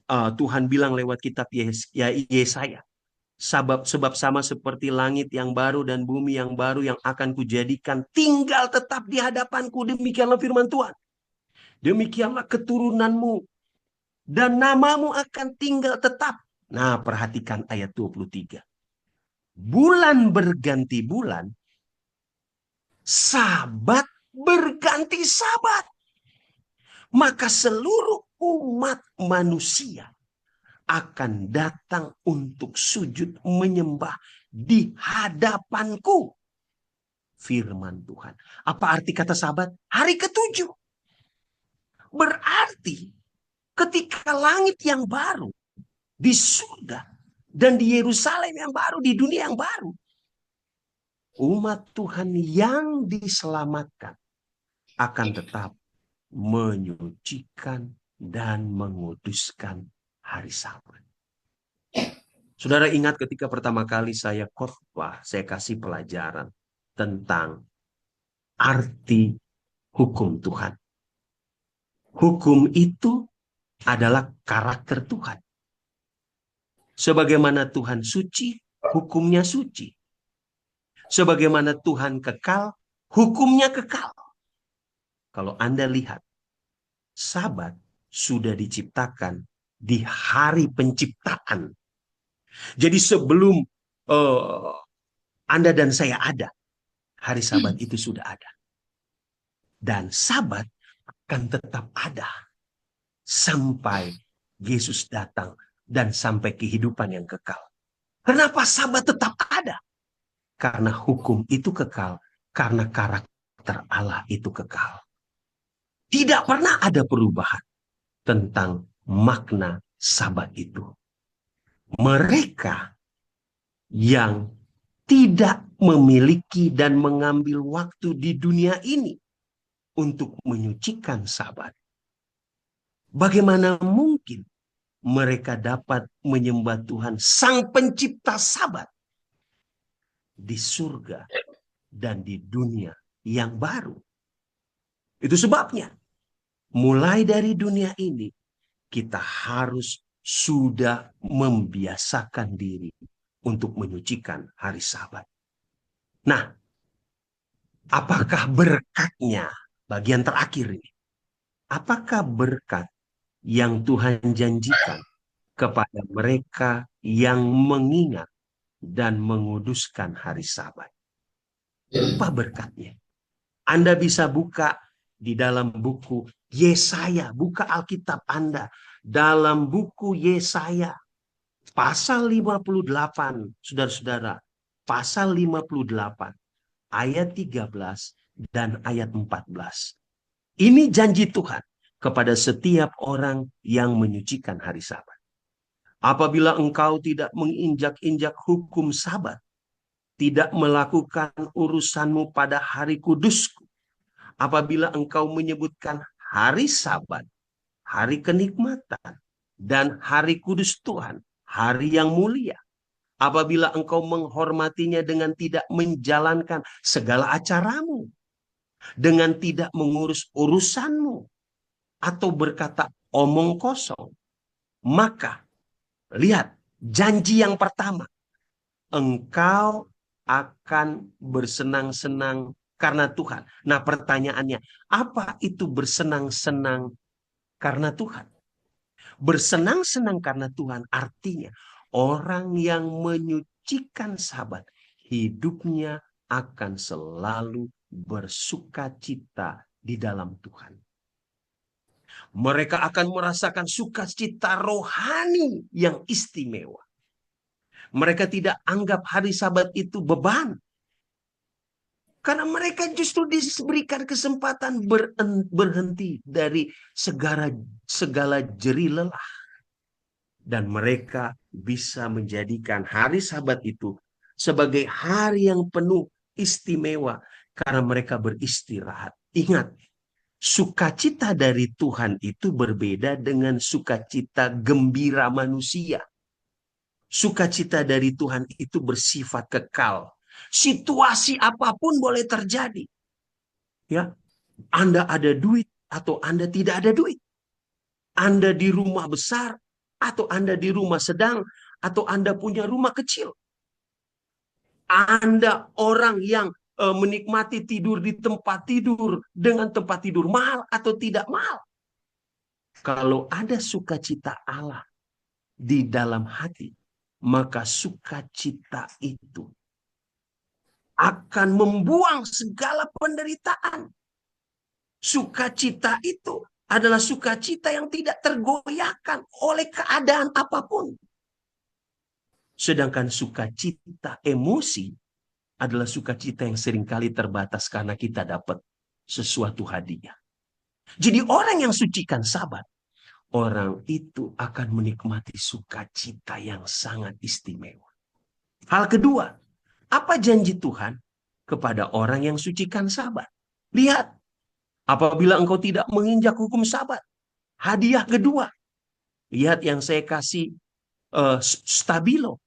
A: Tuhan bilang lewat kitab Yesaya. Sebab sama seperti langit yang baru dan bumi yang baru yang akan kujadikan tinggal tetap di hadapanku. Demikianlah firman Tuhan. Demikianlah keturunanmu dan namamu akan tinggal tetap. Nah, perhatikan ayat 23. Bulan berganti bulan, sabat berganti sabat. Maka seluruh umat manusia akan datang untuk sujud menyembah di hadapanku. Firman Tuhan. Apa arti kata sabat? Hari ketujuh. Berarti ketika langit yang baru di surga dan di Yerusalem yang baru, di dunia yang baru, umat Tuhan yang diselamatkan akan tetap menyucikan dan menguduskan hari Sabat. Saudara ingat ketika pertama kali saya khotbah, saya kasih pelajaran tentang arti hukum Tuhan. Hukum itu adalah karakter Tuhan. Sebagaimana Tuhan suci, hukumnya suci. Sebagaimana Tuhan kekal, hukumnya kekal. Kalau Anda lihat, Sabat sudah diciptakan di hari penciptaan. Jadi sebelum Anda dan saya ada, hari Sabat itu sudah ada. Dan Sabat akan tetap ada sampai Yesus datang dan sampai kehidupan yang kekal. Kenapa Sabat tetap ada? Karena hukum itu kekal, karena karakter Allah itu kekal. Tidak pernah ada perubahan tentang makna Sabat itu. Mereka yang tidak memiliki dan mengambil waktu di dunia ini untuk menyucikan Sabat, bagaimana mungkin mereka dapat menyembah Tuhan Sang Pencipta Sabat di surga dan di dunia yang baru? Itu sebabnya mulai dari dunia ini kita harus sudah membiasakan diri untuk menyucikan hari Sabat. Nah, apakah berkatnya? Bagian terakhir ini. Apakah berkat yang Tuhan janjikan kepada mereka yang mengingat dan menguduskan hari Sabat? Apa berkatnya? Anda bisa buka di dalam buku Yesaya, buka Alkitab Anda. Dalam buku Yesaya, pasal 58, saudara-saudara, pasal 58, ayat 13 dan ayat 14. Ini janji Tuhan kepada setiap orang yang menyucikan hari Sabat. Apabila engkau tidak menginjak-injak hukum Sabat, tidak melakukan urusanmu pada hari kudusku, apabila engkau menyebutkan hari Sabat, hari kenikmatan, dan hari kudus Tuhan, hari yang mulia, apabila engkau menghormatinya dengan tidak menjalankan segala acaramu, dengan tidak mengurus urusanmu, atau berkata omong kosong, maka lihat janji yang pertama, engkau akan bersenang-senang karena Tuhan. Nah, pertanyaannya, apa itu bersenang-senang karena Tuhan? Bersenang-senang karena Tuhan artinya orang yang menyucikan Sabat, hidupnya akan selalu bersukacita di dalam Tuhan. Mereka akan merasakan sukacita rohani yang istimewa. Mereka tidak anggap hari Sabat itu beban. Karena mereka justru diberikan kesempatan berhenti dari segala jerih lelah. Dan mereka bisa menjadikan hari Sabat itu sebagai hari yang penuh istimewa. Karena mereka beristirahat Ingat, sukacita dari Tuhan itu berbeda dengan sukacita gembira manusia. Sukacita dari Tuhan itu bersifat kekal. Situasi apapun boleh terjadi. Ya, Anda ada duit atau Anda tidak ada duit. Anda di rumah besar atau Anda di rumah sedang atau Anda punya rumah kecil. Anda orang yang menikmati tidur di tempat tidur dengan tempat tidur mahal atau tidak mahal. Kalau ada sukacita Allah di dalam hati, maka sukacita itu akan membuang segala penderitaan. Sukacita itu adalah sukacita yang tidak tergoyahkan oleh keadaan apapun. Sedangkan sukacita emosi adalah sukacita yang seringkali terbatas karena kita dapat sesuatu hadiah. Jadi orang yang sucikan Sabat, orang itu akan menikmati sukacita yang sangat istimewa. Hal kedua, apa janji Tuhan kepada orang yang sucikan Sabat? Lihat, apabila engkau tidak menginjak hukum Sabat, hadiah kedua. Lihat yang saya kasih stabilo.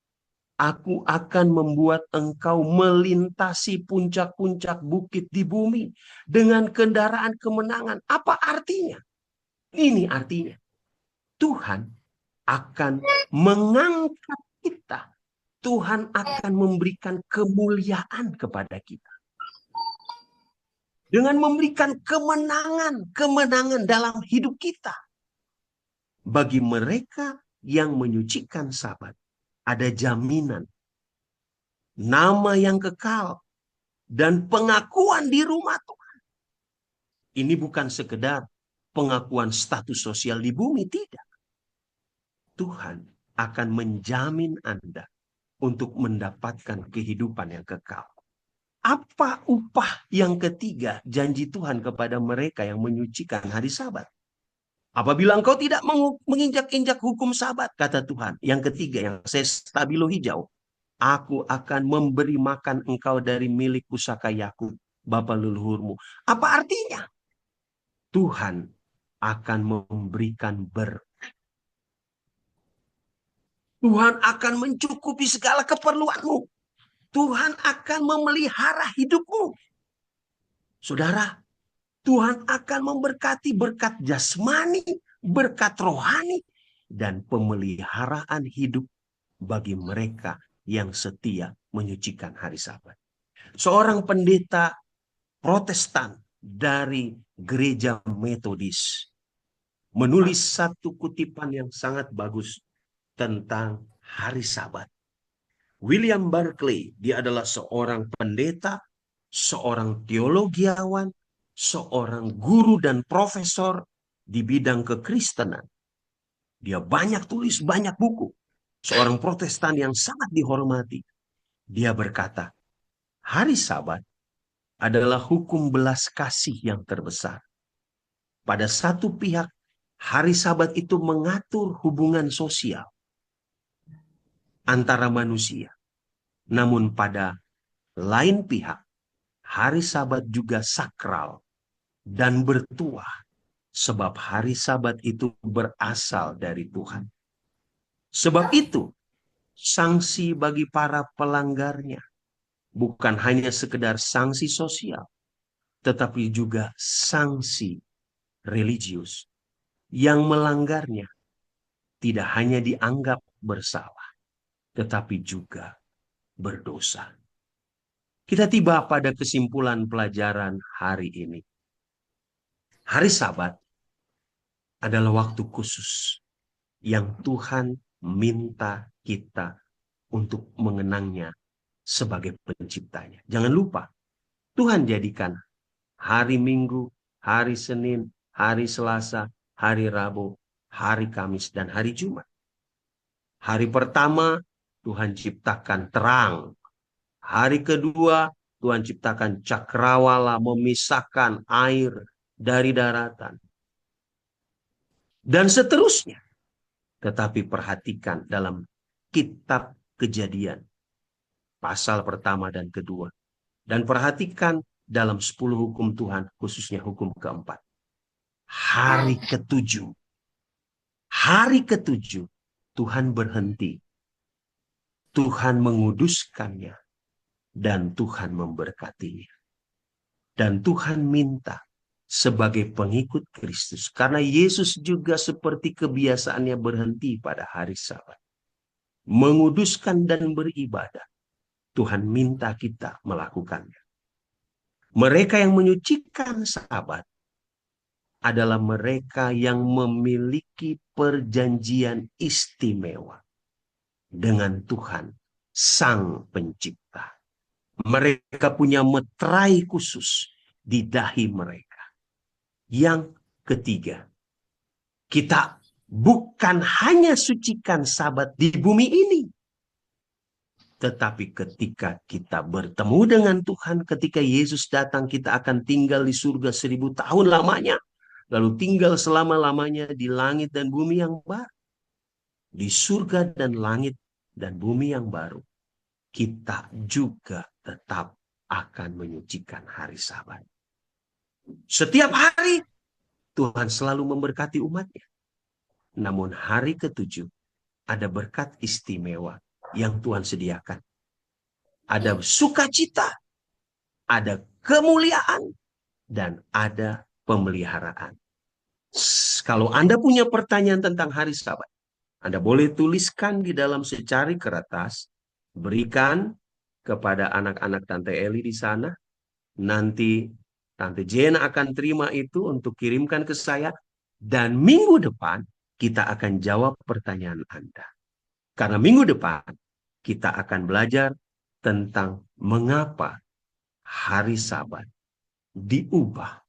A: Aku akan membuat engkau melintasi puncak-puncak bukit di bumi dengan kendaraan kemenangan. Apa artinya? Ini artinya Tuhan akan mengangkat kita. Tuhan akan memberikan kemuliaan kepada kita. Dengan memberikan kemenangan dalam hidup kita. Bagi mereka yang menyucikan Sabat, ada jaminan, nama yang kekal, dan pengakuan di rumah Tuhan. Ini bukan sekedar pengakuan status sosial di bumi, tidak. Tuhan akan menjamin Anda untuk mendapatkan kehidupan yang kekal. Apa upah yang ketiga janji Tuhan kepada mereka yang menyucikan hari Sabat? Apabila engkau tidak menginjak-injak hukum Sabat, kata Tuhan. Yang ketiga yang saya stabilo hijau. Aku akan memberi makan engkau dari milik pusaka Yakub, bapa leluhurmu. Apa artinya? Tuhan akan memberikan berkat. Tuhan akan mencukupi segala keperluanmu. Tuhan akan memelihara hidupmu. Saudara, Tuhan akan memberkati berkat jasmani, berkat rohani, dan pemeliharaan hidup bagi mereka yang setia menyucikan hari Sabat. Seorang pendeta Protestan dari gereja Metodis menulis satu kutipan yang sangat bagus tentang hari Sabat. William Barclay, dia adalah seorang pendeta, seorang teologiawan, seorang guru dan profesor di bidang kekristenan. Dia banyak tulis, banyak buku. Seorang Protestan yang sangat dihormati. Dia berkata, hari Sabat adalah hukum belas kasih yang terbesar. Pada satu pihak, hari Sabat itu mengatur hubungan sosial antara manusia. Namun pada lain pihak, hari Sabat juga sakral dan bertuah. Sebab hari Sabat itu berasal dari Tuhan. Sebab itu, sanksi bagi para pelanggarnya bukan hanya sekedar sanksi sosial, tetapi juga sanksi religius. Yang melanggarnya tidak hanya dianggap bersalah, tetapi juga berdosa. Kita tiba pada kesimpulan pelajaran hari ini. Hari Sabat adalah waktu khusus yang Tuhan minta kita untuk mengenangnya sebagai penciptanya. Jangan lupa, Tuhan jadikan hari Minggu, hari Senin, hari Selasa, hari Rabu, hari Kamis, dan hari Jumat. Hari pertama, Tuhan ciptakan terang. Hari kedua, Tuhan ciptakan cakrawala, memisahkan air dari daratan. Dan seterusnya. Tetapi perhatikan dalam kitab Kejadian, pasal pertama dan kedua. Dan perhatikan dalam 10 hukum Tuhan, khususnya hukum keempat. Hari ketujuh. Hari ketujuh, Tuhan berhenti. Tuhan menguduskannya. Dan Tuhan memberkatinya. Dan Tuhan minta sebagai pengikut Kristus. Karena Yesus juga seperti kebiasaannya berhenti pada hari Sabat. Menguduskan dan beribadah. Tuhan minta kita melakukannya. Mereka yang menyucikan Sabat adalah mereka yang memiliki perjanjian istimewa dengan Tuhan, Sang Pencipta. Mereka punya meterai khusus di dahi mereka. Yang ketiga, kita bukan hanya sucikan Sabat di bumi ini, tetapi ketika kita bertemu dengan Tuhan, ketika Yesus datang, kita akan tinggal di surga 1000 tahun lamanya. Lalu tinggal selama-lamanya di langit dan bumi yang baru. Di surga dan langit dan bumi yang baru, kita juga tetap akan menyucikan hari Sabat. Setiap hari Tuhan selalu memberkati umatnya. Namun hari ketujuh ada berkat istimewa yang Tuhan sediakan. Ada sukacita, ada kemuliaan, dan ada pemeliharaan. Kalau Anda punya pertanyaan tentang hari Sabat, Anda boleh tuliskan di dalam secari kertas, berikan kepada anak-anak Tante Eli di sana. Nanti Tante Jena akan terima itu untuk kirimkan ke saya. Dan minggu depan kita akan jawab pertanyaan Anda. Karena minggu depan kita akan belajar tentang mengapa hari Sabat diubah.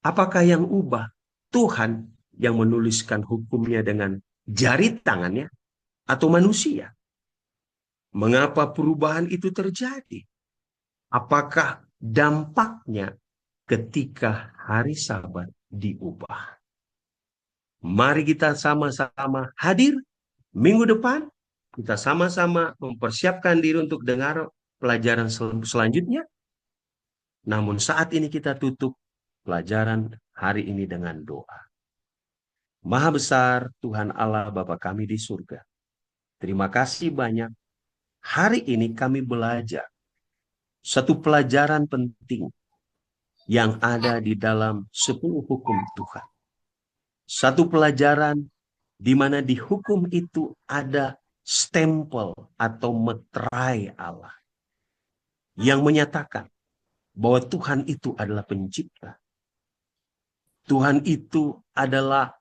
A: Apakah yang ubah? Tuhan yang menuliskan hukumnya dengan jari tangannya atau manusia? Mengapa perubahan itu terjadi? Apakah dampaknya ketika hari Sabat diubah? Mari kita sama-sama hadir minggu depan. Kita sama-sama mempersiapkan diri untuk dengar pelajaran selanjutnya. Namun saat ini kita tutup pelajaran hari ini dengan doa. Maha besar Tuhan Allah Bapa kami di surga. Terima kasih banyak. Hari ini kami belajar satu pelajaran penting yang ada di dalam 10 hukum Tuhan. Satu pelajaran di mana di hukum itu ada stempel atau meterai Allah yang menyatakan bahwa Tuhan itu adalah pencipta. Tuhan itu adalah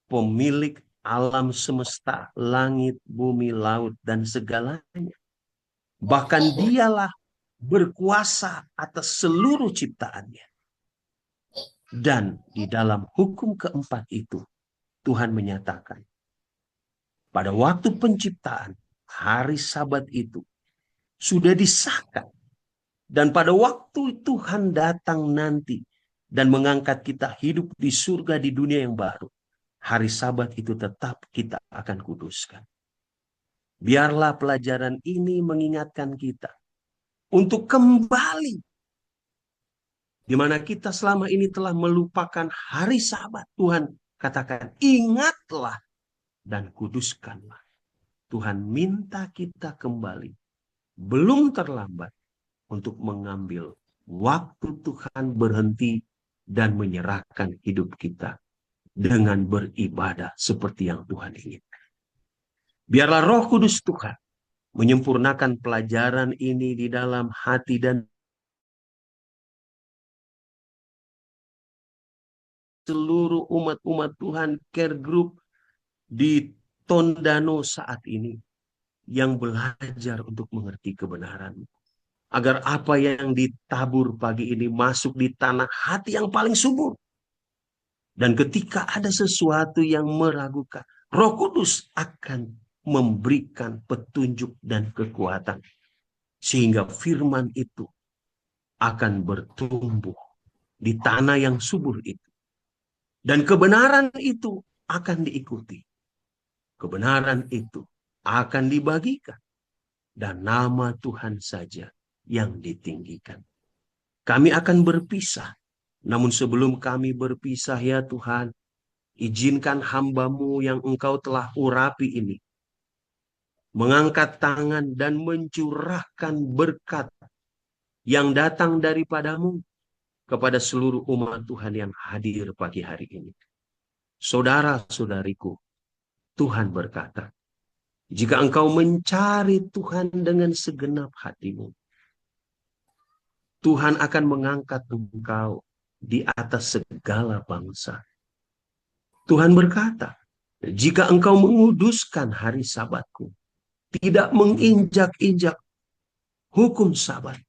A: pemilik alam semesta, langit, bumi, laut, dan segalanya. Bahkan dialah berkuasa atas seluruh ciptaannya. Dan di dalam hukum keempat itu, Tuhan menyatakan, pada waktu penciptaan, hari Sabat itu sudah disahkan. Dan pada waktu Tuhan datang nanti dan mengangkat kita hidup di surga di dunia yang baru, hari Sabat itu tetap kita akan kuduskan. Biarlah pelajaran ini mengingatkan kita untuk kembali di mana kita selama ini telah melupakan hari Sabat. Tuhan katakan, ingatlah dan kuduskanlah. Tuhan minta kita kembali. Belum terlambat untuk mengambil waktu Tuhan berhenti dan menyerahkan hidup kita dengan beribadah seperti yang Tuhan inginkan. Biarlah Roh Kudus Tuhan menyempurnakan pelajaran ini di dalam hati dan seluruh umat-umat Tuhan Care Group di Tondano saat ini yang belajar untuk mengerti kebenaran. Agar apa yang ditabur pagi ini masuk di tanah hati yang paling subur. Dan ketika ada sesuatu yang meragukan, Roh Kudus akan memberikan petunjuk dan kekuatan. Sehingga firman itu akan bertumbuh di tanah yang subur itu. Dan kebenaran itu akan diikuti. Kebenaran itu akan dibagikan. Dan nama Tuhan saja yang ditinggikan. Kami akan berpisah. Namun sebelum kami berpisah ya Tuhan, izinkan hamba-Mu yang Engkau telah urapi ini mengangkat tangan dan mencurahkan berkat yang datang daripada-Mu kepada seluruh umat Tuhan yang hadir pagi hari ini. Saudara-saudariku, Tuhan berkata, jika engkau mencari Tuhan dengan segenap hatimu, Tuhan akan mengangkat engkau di atas segala bangsa. Tuhan berkata, jika engkau menguduskan hari Sabatku, tidak menginjak-injak hukum Sabat,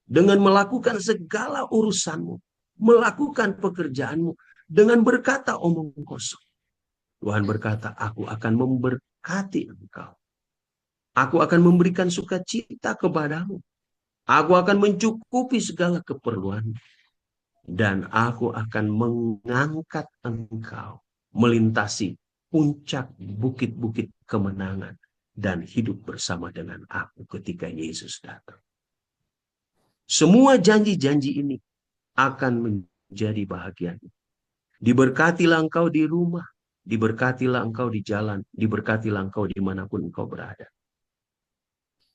A: dengan melakukan segala urusanmu, melakukan pekerjaanmu, dengan berkata omong kosong. Tuhan berkata, aku akan memberkati engkau. Aku akan memberikan sukacita kepadamu. Aku akan mencukupi segala keperluanmu. Dan aku akan mengangkat engkau melintasi puncak bukit-bukit kemenangan dan hidup bersama dengan aku ketika Yesus datang. Semua janji-janji ini akan menjadi bahagiamu. Diberkatilah engkau di rumah, diberkatilah engkau di jalan, diberkatilah engkau dimanapun engkau berada.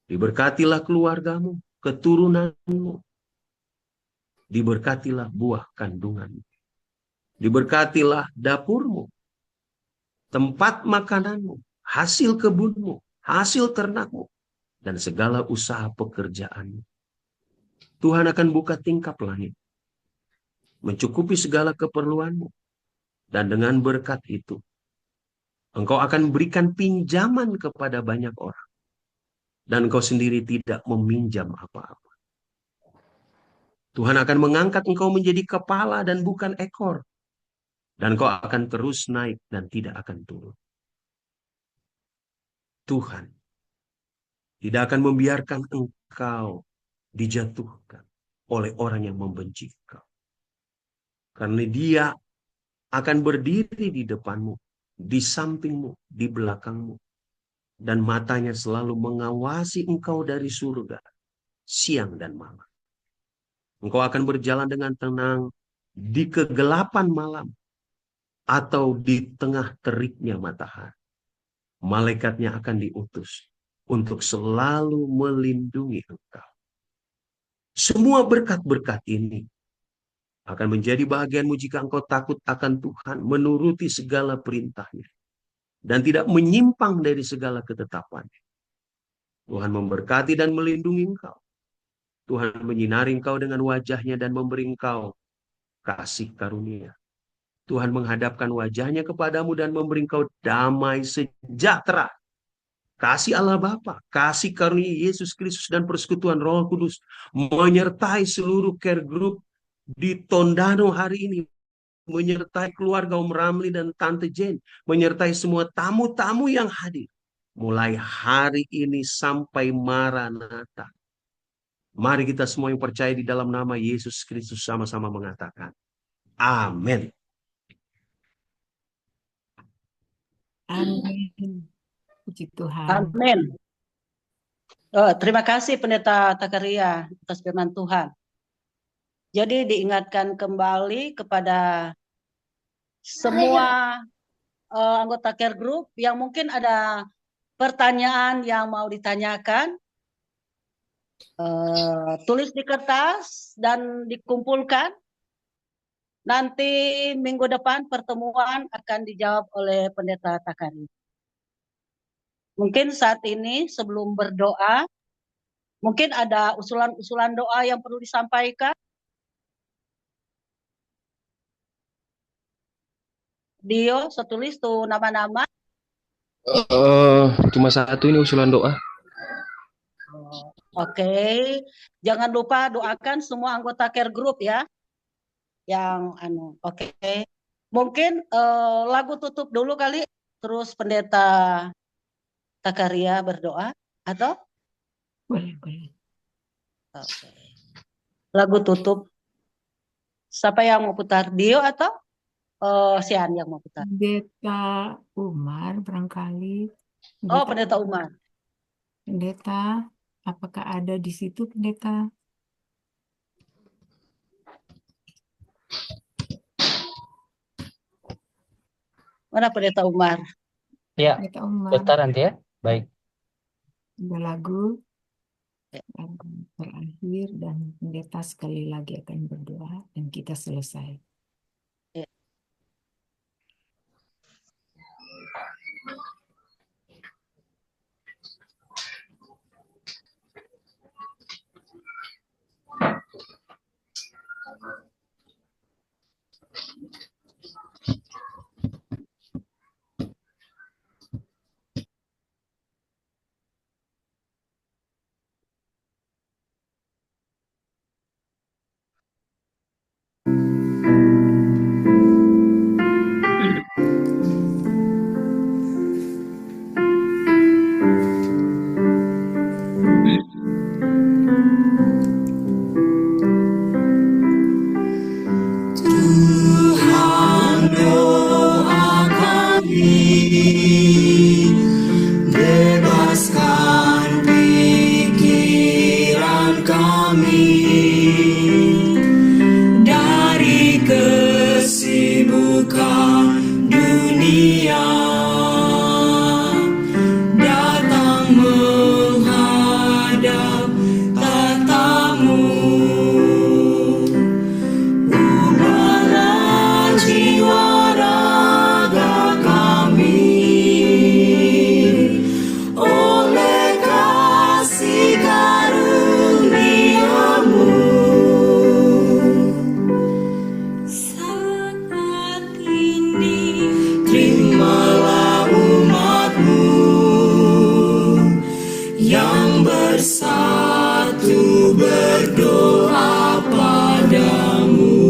A: Diberkatilah keluargamu, keturunanmu, diberkatilah buah kandunganmu. Diberkatilah dapurmu, tempat makananmu, hasil kebunmu, hasil ternakmu, dan segala usaha pekerjaanmu. Tuhan akan buka tingkap langit, mencukupi segala keperluanmu. Dan dengan berkat itu, engkau akan berikan pinjaman kepada banyak orang. Dan engkau sendiri tidak meminjam apa-apa. Tuhan akan mengangkat engkau menjadi kepala dan bukan ekor. Dan engkau akan terus naik dan tidak akan turun. Tuhan tidak akan membiarkan engkau dijatuhkan oleh orang yang membenci engkau. Karena dia akan berdiri di depanmu, di sampingmu, di belakangmu. Dan matanya selalu mengawasi engkau dari surga, siang dan malam. Engkau akan berjalan dengan tenang di kegelapan malam atau di tengah teriknya matahari. Malaikatnya akan diutus untuk selalu melindungi engkau. Semua berkat-berkat ini akan menjadi bahagianmu jika engkau takut akan Tuhan, menuruti segala perintahnya, dan tidak menyimpang dari segala ketetapannya. Tuhan memberkati dan melindungi engkau. Tuhan menyinari engkau dengan wajahnya dan memberi engkau kasih karunia. Tuhan menghadapkan wajahnya kepadamu dan memberi engkau damai sejahtera. Kasih Allah Bapa, kasih karunia Yesus Kristus dan persekutuan Roh Kudus menyertai seluruh care group di Tondano hari ini, menyertai keluarga Om Ramli dan Tante Jane, menyertai semua tamu-tamu yang hadir. Mulai hari ini sampai Maranatha. Mari kita semua yang percaya di dalam nama Yesus Kristus sama-sama mengatakan, amin.
C: Amin. Puji Tuhan.
B: Amin. Terima kasih Pendeta Takaria atas firman Tuhan. Jadi diingatkan kembali kepada semua anggota care group yang mungkin ada pertanyaan yang mau ditanyakan, tulis di kertas dan dikumpulkan. Nanti minggu depan pertemuan akan dijawab oleh Pendeta Takaria. Mungkin saat ini sebelum berdoa, mungkin ada usulan-usulan doa yang perlu disampaikan. Dio, setulis tuh nama-nama.
D: Cuma satu ini usulan doa.
B: Oke. Jangan lupa doakan semua anggota care group ya. Yang oke. Mungkin lagu tutup dulu kali, terus Pendeta Takaria berdoa atau?
C: Boleh.
B: Oke. Lagu tutup. Siapa yang mau putar? Dio atau Sian yang mau putar?
C: Pendeta Umar barangkali.
B: Oh, Pendeta Umar.
C: Pendeta, apakah ada di situ Pendeta?
B: Mana Pendeta Umar?
D: Ya,
C: Pendeta Umar,
D: bentar nanti ya. Baik.
C: ada lagu terakhir dan pendeta sekali lagi akan berdoa dan kita selesai.
B: Ya.
E: Tuhan doa kami, bebaskan pikiran kami dari kesibukan dunia, datang menghadap tatamu. Ubahlah jiwa raga kami oleh kasih karunia-Mu. Saat ini terimalah umat-Mu yang bersatu berdoa padamu.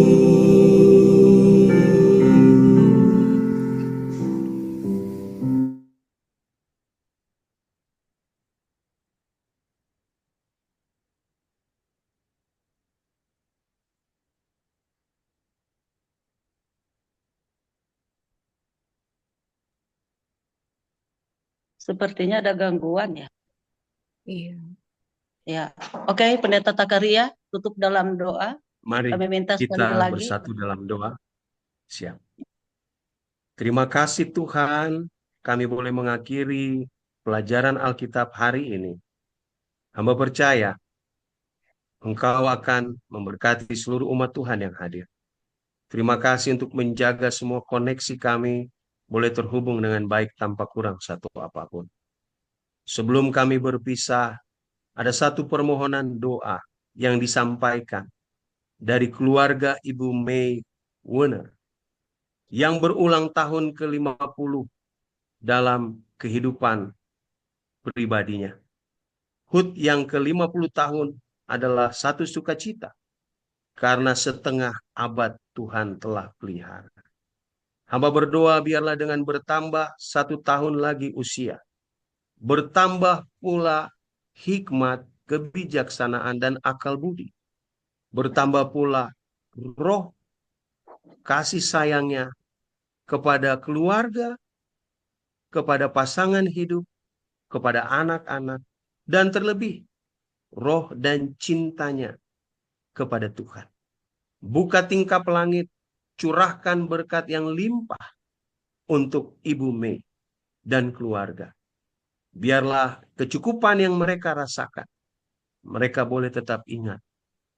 B: Sepertinya ada gangguan ya.
C: Iya.
B: Ya, oke, Pendeta Takaria, tutup dalam doa.
A: Mari
B: Kami minta sekali
A: kita
B: lagi.
A: bersatu dalam doa. Siap. Terima kasih Tuhan, kami boleh mengakhiri pelajaran Alkitab hari ini. Hamba percaya Engkau akan memberkati seluruh umat Tuhan yang hadir. Terima kasih untuk menjaga semua koneksi kami boleh terhubung dengan baik tanpa kurang satu apapun. Sebelum kami berpisah, ada satu permohonan doa yang disampaikan dari keluarga Ibu May Werner yang berulang tahun ke-50 dalam kehidupan pribadinya. HUT yang ke-50 tahun adalah satu sukacita karena setengah abad Tuhan telah pelihara. Hamba berdoa biarlah dengan bertambah 1 tahun lagi usia, bertambah pula hikmat, kebijaksanaan, dan akal budi. Bertambah pula roh kasih sayangnya kepada keluarga, kepada pasangan hidup, kepada anak-anak, dan terlebih roh dan cintanya kepada Tuhan. Buka tingkap langit, curahkan berkat yang limpah untuk Ibu May dan keluarga. Biarlah kecukupan yang mereka rasakan, mereka boleh tetap ingat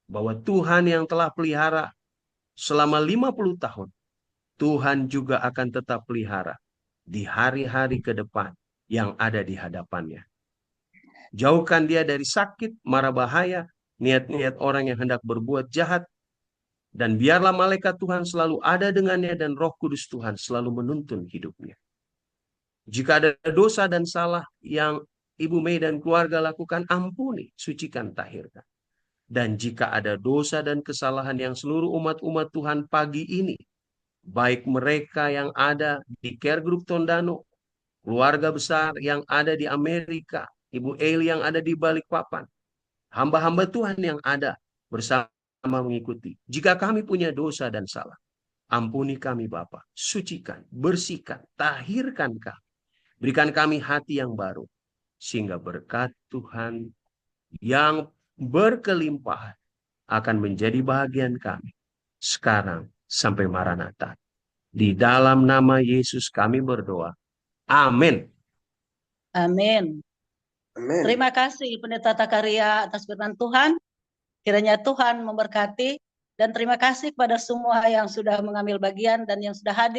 A: bahwa Tuhan yang telah pelihara selama 50 tahun, Tuhan juga akan tetap pelihara di hari-hari ke depan yang ada di hadapannya. Jauhkan dia dari sakit, mara bahaya, niat-niat orang yang hendak berbuat jahat, dan biarlah malaikat Tuhan selalu ada dengannya dan Roh Kudus Tuhan selalu menuntun hidupnya. Jika ada dosa dan salah yang Ibu May dan keluarga lakukan, ampuni, sucikan, tahirkan. Dan jika ada dosa dan kesalahan yang seluruh umat-umat Tuhan pagi ini, baik mereka yang ada di Care Group Tondano, keluarga besar yang ada di Amerika, Ibu Eli yang ada di Balikpapan, hamba-hamba Tuhan yang ada bersama mengikuti. Jika kami punya dosa dan salah, ampuni kami Bapa, sucikan, bersihkan, tahirkan kami. Berikan kami hati yang baru, sehingga berkat Tuhan yang berkelimpahan akan menjadi bahagian kami sekarang sampai Maranatha. Di dalam nama Yesus kami berdoa. Amin.
B: Amin.
F: Amin.
B: Terima kasih Pendeta Takaria atas firman Tuhan. Kiranya Tuhan memberkati dan terima kasih kepada semua yang sudah mengambil bagian dan yang sudah hadir.